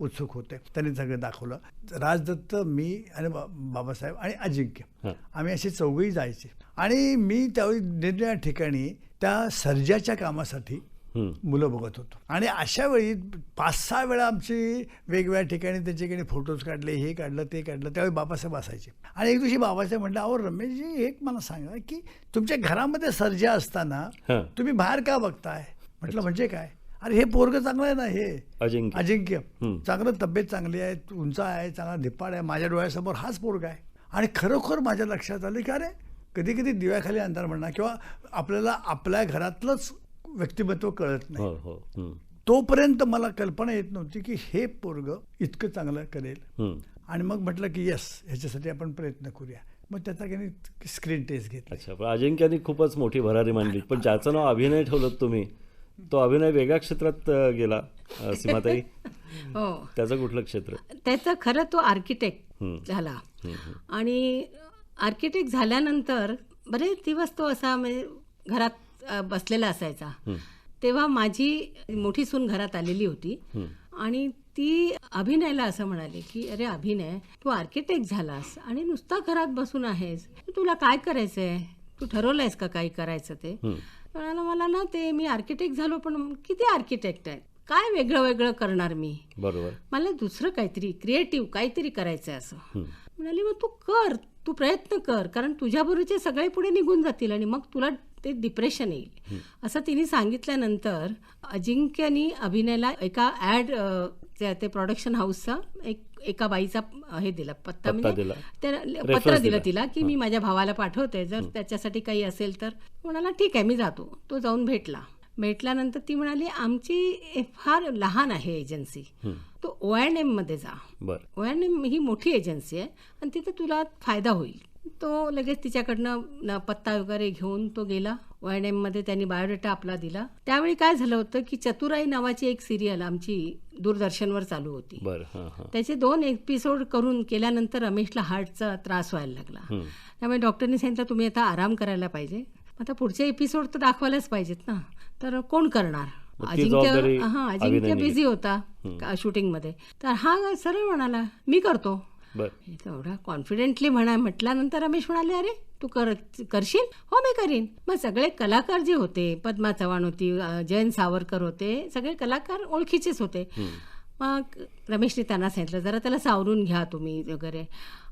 Speaker 4: उत्सुक होते. त्यांनी सगळं दाखवलं. राजदत्त, मी आणि बाबासाहेब आणि अजिंक्य, आम्ही असे चौघही जायचे. आणि मी त्यावेळी निरनिराळ्या ठिकाणी त्या सर्जाच्या कामासाठी मुलं बघत होतो. आणि अशा वेळी 5-6 वेळा आमची वेगवेगळ्या ठिकाणी त्याच्याकडे फोटोज काढले, हे काढलं, ते काढलं. त्यावेळी बाबासाहेब असायचे. आणि एक दिवशी बाबासाहेब म्हटलं, अहो रमेशजी, एक मला सांगा की तुमच्या घरामध्ये सर्जा असताना तुम्ही बाहेर का बघताय? म्हटलं म्हणजे काय? अरे हे पोरगं चांगलं आहे ना, हे अजिंक्य चांगलं, तब्येत चांगली आहे, उंच आहे, चांगला धिप्पाड आहे, माझ्या डोळ्यासमोर हाच पोरगा आहे. आणि खरोखर माझ्या लक्षात आलं की अरे कधी कधी दिव्याखाली अंधार म्हणणार किंवा आपल्याला आपल्या घरातलंच व्यक्तिमत्व कळत नाही, तोपर्यंत मला कल्पना येत नव्हती की हे पोरग इतकं चांगलं करेल. आणि मग म्हटलं की यस, ह्याच्यासाठी आपण प्रयत्न करूया. मग त्याचा काही स्क्रीन टेस्ट घेतला.
Speaker 2: अच्छा, पण अजिंक्याने खूपच मोठी भरारी मांडली. पण ज्याचं नाव अभिनय ठेवलं तुम्ही, तो अभिनय वेगळ्या क्षेत्रात गेला सीमाताई.
Speaker 3: हो,
Speaker 2: त्याचं कुठलं क्षेत्र?
Speaker 3: त्याचं खरं तो आर्किटेक्ट झाला. आणि आर्किटेक्ट झाल्यानंतर बरेच दिवस तो असा म्हणजे घरात बसलेला असायचा. तेव्हा माझी मोठी सून घरात आलेली होती आणि ती अभिनयला असं म्हणाली की अरे अभिनय, तू आर्किटेक्ट झालास आणि नुसता घरात बसून आहेस, तुला काय करायचंय, तू ठरवलंयस का काही करायचं ते? म्हणाला मला ना ते मी आर्किटेक्ट झालो पण किती आर्किटेक्ट आहे, काय वेगळं वेगळं करणार मी,
Speaker 2: बरोबर.
Speaker 3: मला दुसरं काहीतरी क्रिएटिव्ह काहीतरी करायचं आहे असं. म्हणाली मग तू कर, तू प्रयत्न कर, कारण तुझ्याबरोबरचे सगळे पुढे निघून जातील आणि मग तुला ते डिप्रेशन येईल असं तिने सांगितल्यानंतर अजिंक्यनी अभिनयला एका ॲड ते प्रोडक्शन हाऊसचा एका बाईचा हे दिला पत्ता, म्हणजे
Speaker 2: दिला.
Speaker 3: पत्र दिलं तिला की मी माझ्या भावाला पाठवते, जर त्याच्यासाठी काही असेल तर. म्हणाला ठीक आहे मी जातो. तो जाऊन भेटल्यानंतर ती म्हणाली आमची फार लहान आहे एजन्सी, तो O&M मध्ये जा. O&M ही मोठी एजन्सी आहे आणि तिथे तुला फायदा होईल. तो लगेच तिच्याकडनं पत्ता वगैरे घेऊन तो गेला O&M मध्ये. त्यांनी बायोडेटा आपला दिला. त्यावेळी काय झालं होतं की चतुराई नावाची एक सिरियल आमची दूरदर्शनवर चालू होती. त्याचे 2 एपिसोड केल्यानंतर रमेशला हार्टचा त्रास व्हायला लागला. त्यामुळे डॉक्टरनी सांगितलं तुम्ही आता आराम करायला पाहिजे, आता पुढचे एपिसोड तर दाखवायलाच पाहिजेत ना, तर कोण करणार? अजिंक्य बिझी होता शूटिंगमध्ये, तर हा सरळ म्हणाला मी करतो. एवढा कॉन्फिडेंटली म्हटल्यानंतर रमेश म्हणाले अरे तू करशील? हो मी करीन. मग सगळे कलाकार जे होते, पद्मा चव्हाण होती, जयंत सावरकर होते, सगळे कलाकार ओळखीचेच होते. मग रमेशने त्यांना सांगितलं जरा त्याला सावरून घ्या तुम्ही वगैरे,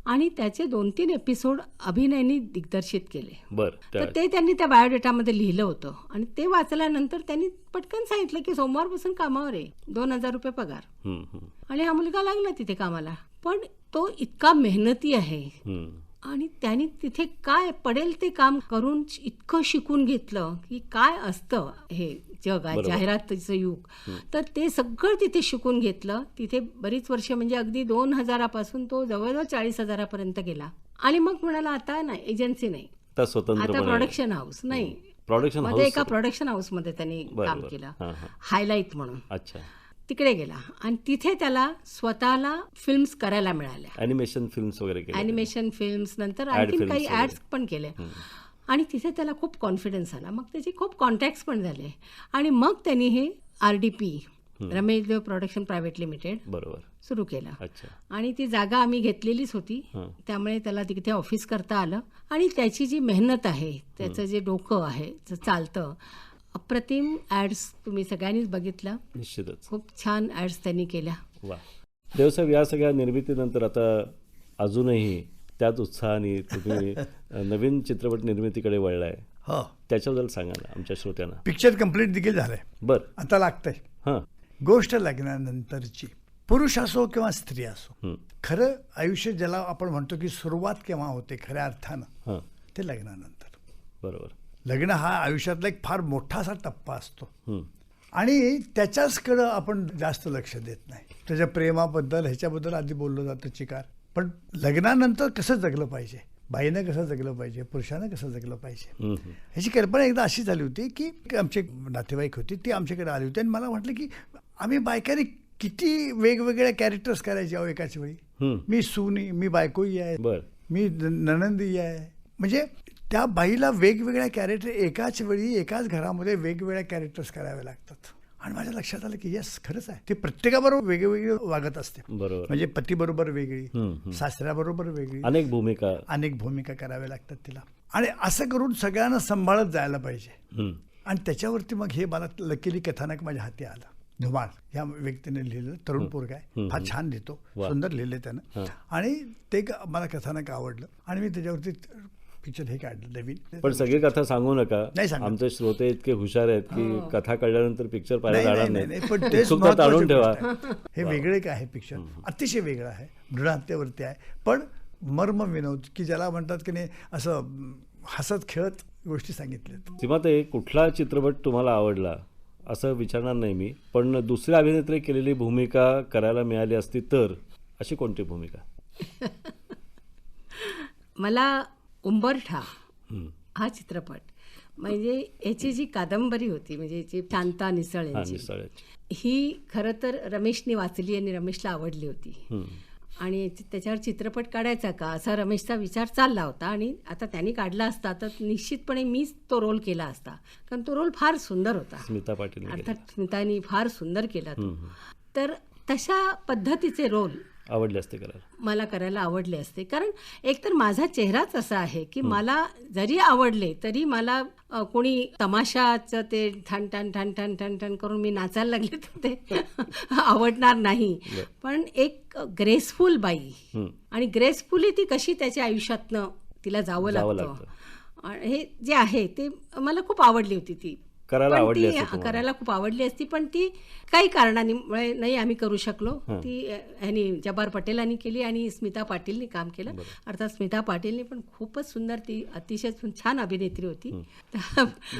Speaker 3: आणि त्याचे 2-3 एपिसोड अभिनयनी दिग्दर्शित केले. तर ते त्यांनी त्या बायोडेटामध्ये लिहिलं होतं आणि ते वाचल्यानंतर त्यांनी पटकन सांगितलं की सोमवारपासून कामावर आहे, 2,000 रुपये पगार. आणि हा मुलगा लागला तिथे कामाला. पण तो इतका मेहनती आहे आणि त्यांनी तिथे काय पडेल ते काम करून इतकं शिकून घेतलं की काय असतं हे जग आहे, जाहिरातीचं युग. तर ते सगळं तिथे शिकून घेतलं. तिथे बरीच वर्ष, म्हणजे अगदी 2,000 पासून तो जवळजवळ 40,000 गेला. आणि मग म्हणाला आता नाही एजन्सी नाही, आता प्रोडक्शन हाऊस नाही. एका प्रोडक्शन हाऊस मध्ये त्यांनी काम केलं, हायलाईट म्हणून. तिकडे गेला आणि तिथे त्याला स्वतःला फिल्म्स करायला मिळाल्या,
Speaker 2: ॲनिमेशन फिल्म्स वगैरे,
Speaker 3: ॲनिमेशन फिल्म्स, नंतर आणखी काही ॲड्स पण केले. आणि तिथे त्याला खूप कॉन्फिडन्स आला. मग त्याचे खूप कॉन्टॅक्ट्स पण झाले आणि मग त्यांनी हे RDP, रमेश देव प्रोडक्शन प्रायव्हेट लिमिटेड सुरू केलं. आणि ती जागा आम्ही घेतलेलीच होती, त्यामुळे त्याला तिथे ऑफिस करता आलं. आणि त्याची जी मेहनत आहे, त्याचं जे डोकं आहे, चालतं, अप्रतिम ॲड्स तुम्ही सगळ्यांनीच बघितलं.
Speaker 2: निश्चितच
Speaker 3: खूप छान ॲड्स त्यांनी केल्या.
Speaker 2: देवसाहेब, या सगळ्या निर्मितीनंतर आता अजूनही त्याच उत्साहाने तुम्ही नवीन चित्रपट निर्मितीकडे वळलाय, त्याच्याबद्दल सांगा ना आमच्या श्रोत्यांना.
Speaker 4: पिक्चर कम्प्लीट देखील झालंय, आता लागतंय. गोष्ट लग्नानंतरची, पुरुष असो किंवा स्त्री असो, खरं आयुष्य ज्याला आपण म्हणतो की सुरुवात केव्हा होते खऱ्या अर्थानं, ते लग्नानंतर. लग्न हा आयुष्यातला एक फार मोठा असा टप्पा असतो आणि त्याच्याचकडं आपण जास्त लक्ष देत नाही. त्याच्या प्रेमाबद्दल ह्याच्याबद्दल आधी बोललं जातं चिकार, पण लग्नानंतर कसं जगलं पाहिजे, बाईनं कसं जगलं पाहिजे, पुरुषानं कसं जगलं पाहिजे, ह्याची कल्पना एकदा अशी झाली होती की आमचे नातेवाईक होती, ती आमच्याकडे आली होती आणि मला म्हटलं की आम्ही बायकांनी किती वेगवेगळ्या कॅरेक्टर्स करायचे अहो एकाच वेळी. मी सूनी, मी बायकोही आहे, मी नणंदी आहे. म्हणजे त्या बाईला वेगवेगळ्या कॅरेक्टर एकाच वेळी एकाच घरामध्ये वेगवेगळ्या कॅरेक्टर्स करावे लागतात. आणि माझ्या लक्षात आलं की यस, खरंच आहे, ते प्रत्येकाबरोबर वेगवेगळी वागत असते. म्हणजे पतीबरोबर वेगळी, सासऱ्याबरोबर वेगळी, अनेक भूमिका कराव्या लागतात तिला. आणि असं करून सगळ्यांना सांभाळत जायला पाहिजे. आणि त्याच्यावरती मग हे मला लकीली कथानक माझ्या हाती आलं. धुमाळ ह्या व्यक्तीने लिहिलं, तरुण पोरगा आहे, फार छान लिहितो, सुंदर लिहिले त्यानं. आणि ते मला कथानक आवडलं आणि मी त्याच्यावरती पिक्चर हे काढलं नवीन.
Speaker 2: पण सगळी कथा सांगू नका, आमचे श्रोते इतके हुशार आहेत की कथा कळल्यानंतर पिक्चर पाहायला जाणार नाही.
Speaker 4: पण तेच
Speaker 2: ताणून ठेवा.
Speaker 4: हे वेगळे काय आहे पिक्चर, अतिशय वेगळं आहे, भ्रूणहत्येवरती आहे, पण मर्म विनोद की ज्याला म्हणतात की नाही, असं हसत खेळत गोष्टी सांगितल्यात.
Speaker 2: सीमाताई, कुठला चित्रपट तुम्हाला आवडला असं विचारणार नाही मी, पण दुसऱ्या अभिनेत्री केलेली भूमिका करायला मिळाली असती तर अशी कोणती भूमिका?
Speaker 3: मला उंबरठा हा चित्रपट, म्हणजे याची जी कादंबरी होती, म्हणजे याची शांता निसळ यांची, ही खरं तर रमेशने वाचली आणि रमेशला आवडली होती. आणि त्याच्यावर चित्रपट काढायचा का असा रमेशचा विचार चालला होता. आणि आता त्यांनी काढला असता तर निश्चितपणे मीच तो रोल केला असता, कारण तो रोल फार सुंदर होता.
Speaker 2: स्मिता पाटील
Speaker 3: अर्थात स्मितानी फार सुंदर केला तो. तर तशा पद्धतीचे रोल
Speaker 2: आवडले असते करायला.
Speaker 3: मला करायला आवडले असते, कारण एकतर माझा चेहराच असा आहे की मला जरी आवडले तरी मला कोणी तमाशाचं ते ठण ठण ठण ठण ठण ठण करून मी नाचायला लागले तर ते आवडणार नाही. पण एक ग्रेसफुल बाई, आणि ग्रेसफुली ती कशी त्याच्या आयुष्यातनं तिला जावं लागतं, हे जे आहे ते मला खूप आवडली होती. ती
Speaker 2: करायला
Speaker 3: पण
Speaker 2: आवडली
Speaker 3: ती
Speaker 2: असते तुम्हाला?
Speaker 3: करायला खूप आवडली असती, पण ती काही कारणांमुळे नाही आम्ही करू शकलो. ती ह्यानी जब्बार पटेलांनी केली आणि स्मिता पाटीलनी काम केलं. अर्थात स्मिता पाटीलनी पण खूपच सुंदर, ती अतिशय छान अभिनेत्री होती.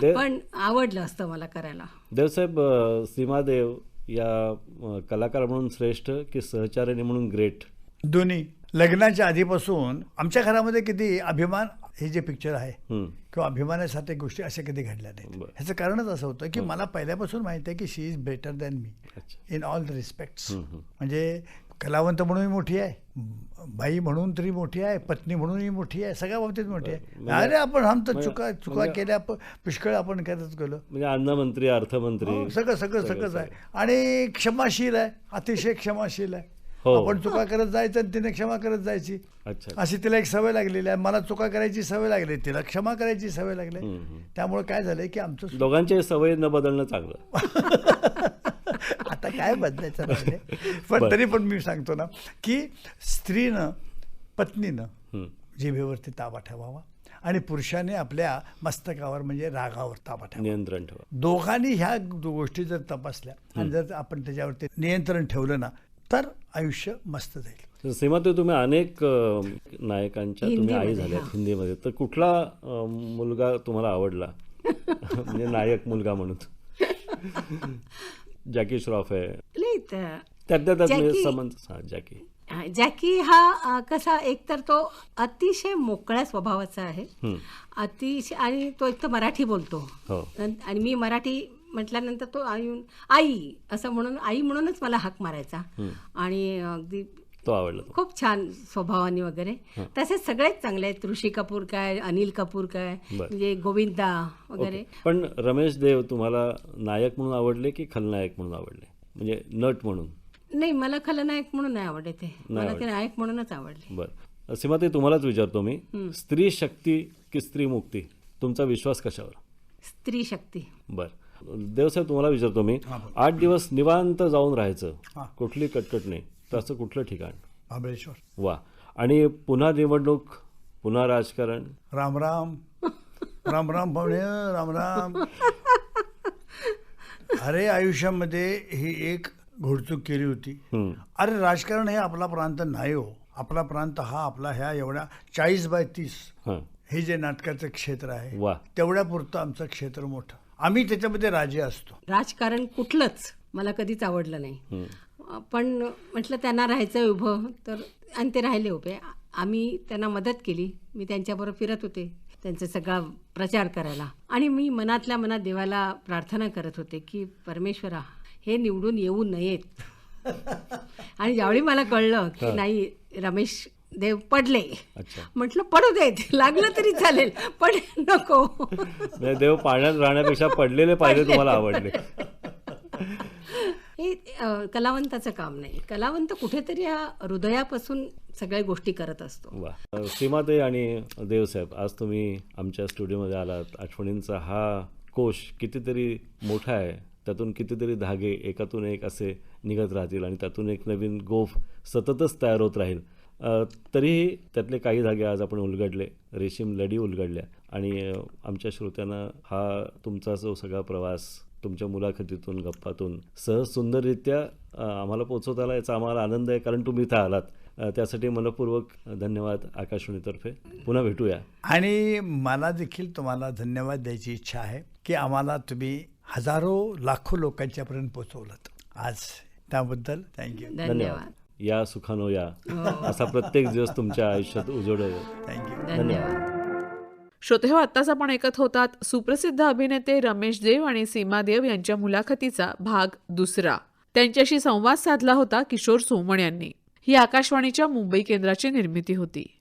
Speaker 3: पण आवडलं असतं मला करायला.
Speaker 2: देवसाहेब, सीमादेव या कलाकार म्हणून श्रेष्ठ की सहचारिणी म्हणून ग्रेट?
Speaker 4: दोन्ही. लग्नाच्या आधीपासून आमच्या घरामध्ये किती अभिमान, हे जे पिक्चर आहे किंवा अभिमानासारख्या गोष्टी अशा कधी घडल्या नाहीत. ह्याचं कारणच असं होतं की मला पहिल्यापासून माहिती आहे की she is better than me in all the respects. म्हणजे कलावंत म्हणूनही मोठी आहे, बाई म्हणून तरी मोठी आहे, पत्नी म्हणूनही मोठी आहे, सगळ्या बाबतीत मोठी आहे. अरे आपण हम तर चुका केल्या पुष्कळ आपण करत गेलो.
Speaker 2: म्हणजे अन्नमंत्री, अर्थमंत्री,
Speaker 4: सगळंच आहे. आणि क्षमाशील आहे, अतिशय क्षमाशील आहे.
Speaker 2: हो.
Speaker 4: आपण चुका करत जायचं आणि तिने क्षमा करत जायची.
Speaker 2: अच्छा.
Speaker 4: अशी तिला एक सवय लागलेली आहे. मला चुका करायची सवय लागली, तिला क्षमा करायची सवय लागली. त्यामुळे काय झालंय की आमचं
Speaker 2: दोघांच्या सवय न बदलणं चांगलं.
Speaker 4: आता काय बदलायचं नाही. पण तरी पण मी सांगतो ना की स्त्रीनं, पत्नीनं जिभेवरती ताबा ठेवावा आणि पुरुषाने आपल्या मस्तकावर म्हणजे रागावर ताबा ठेवावा,
Speaker 2: नियंत्रण ठेवा.
Speaker 4: दोघांनी ह्या गोष्टी जर तपासल्या आणि जर आपण त्याच्यावरती नियंत्रण ठेवलं ना तर आयुष्य मस्त जाईल.
Speaker 2: सीमा, ते तुम्ही अनेक नायकांच्या तुम्ही आई झाल्यात हिंदीमध्ये, तर कुठला मुलगा तुम्हाला आवडला म्हणजे नायक मुलगा म्हणून? जॅकी श्रॉफ आहे,
Speaker 3: नाही
Speaker 2: त्यात जॅकी.
Speaker 3: जॅकी हा कसा, एकतर तो अतिशय मोकळ्या स्वभावाचा आहे, अतिशय, आणि तो एक तर मराठी बोलतो. आणि मी मराठी म्हटल्यानंतर तो आई असं म्हणून, आई म्हणूनच मला हाक मारायचा. आणि अगदी
Speaker 2: तो आवडला.
Speaker 3: खूप छान स्वभावाने वगैरे. तसेच सगळेच चांगले आहेत. ऋषी कपूर काय, अनिल कपूर काय, म्हणजे गोविंदा वगैरे.
Speaker 2: पण रमेश देव तुम्हाला नायक म्हणून आवडले की खलनायक म्हणून आवडले, म्हणजे नट म्हणून?
Speaker 3: नाही, मला खलनायक म्हणून नाही आवडले ते, मला ते नायक म्हणूनच आवडले.
Speaker 2: बरं सीमा, ते तुम्हालाच विचारतो मी, स्त्री शक्ती की स्त्री मुक्ती, तुमचा विश्वास कशावर?
Speaker 3: स्त्री शक्ती.
Speaker 2: बरं देवसाहेब, तुम्हाला विचारतो मी, 8 दिवस निवांत जाऊन राहायचं, कुठली कटकट नाही, तर असं कुठलं ठिकाण?
Speaker 4: महाबळेश्वर.
Speaker 2: वा. आणि पुन्हा निवडणूक, पुन्हा राजकारण?
Speaker 4: राम राम राम राम पाहुणे, राम राम. अरे आयुष्यामध्ये ही एक घोडचूक केली होती. अरे राजकारण हे आपला प्रांत नाही हो. आपला प्रांत हा आपला ह्या एवढ्या 40x30 हे जे नाटकाचं क्षेत्र आहे तेवढ्या पुरतं आमचं क्षेत्र मोठं. आम्ही त्याच्यामध्ये राजे असतो.
Speaker 3: राजकारण कुठलंच मला कधीच आवडलं नाही. पण म्हटलं त्यांना राहायचं उभं, तर आणि ते राहिले उभे. आम्ही त्यांना मदत केली. मी त्यांच्याबरोबर फिरत होते त्यांचा सगळा प्रचार करायला. आणि मी मनातल्या मनात देवाला प्रार्थना करत होते की परमेश्वरा, हे निवडून येऊ नयेत. आणि ज्यावेळी मला कळलं की नाही, रमेश देव पडले, म्हटलं पडू देत, लागलं तरी चालेल, पण नको.
Speaker 2: देव पाण्यात राहण्यापेक्षा पडलेले पाहिजे तुम्हाला आवडले.
Speaker 3: हे कलावंताचं काम नाही. कलावंत कुठेतरी हा हृदयापासून सगळ्या गोष्टी करत असतो.
Speaker 2: वा. सीमाताई आणि देवसाहेब, आज तुम्ही आमच्या स्टुडिओमध्ये आलात. आठवणींचा हा कोश कितीतरी मोठा आहे, त्यातून कितीतरी धागे एकातून एक असे निघत राहतील आणि त्यातून एक नवीन गोफ सततच तयार होत राहील. तरीही त्यातले काही धागे आज आपण उलगडले, रेशीम लढी उलगडल्या. आणि आमच्या श्रोत्यांना हा तुमचा जो सगळा प्रवास तुमच्या मुलाखतीतून, गप्पातून सहज सुंदररित्या आम्हाला पोचवता आला, याचा आम्हाला आनंद आहे, कारण तुम्ही इथं आलात. त्यासाठी मनपूर्वक धन्यवाद आकाशवाणीतर्फे. पुन्हा भेटूया.
Speaker 4: आणि मला देखील तुम्हाला धन्यवाद द्यायची इच्छा आहे की आम्हाला तुम्ही हजारो लाखो लोकांच्यापर्यंत पोचवलं आज, त्याबद्दल थँक्यू.
Speaker 3: धन्यवाद.
Speaker 2: या सुखानो या, असा प्रत्येक दिवस तुमच्या आयुष्यात उजवड.
Speaker 4: थँक्यू.
Speaker 3: धन्यवाद.
Speaker 1: श्रोते हो, आत्ताच आपण ऐकत होतात सुप्रसिद्ध अभिनेते रमेश देव आणि सीमा देव यांच्या मुलाखतीचा भाग 2. त्यांच्याशी संवाद साधला होता किशोर सोमण यांनी. ही आकाशवाणीच्या मुंबई केंद्राची निर्मिती होती.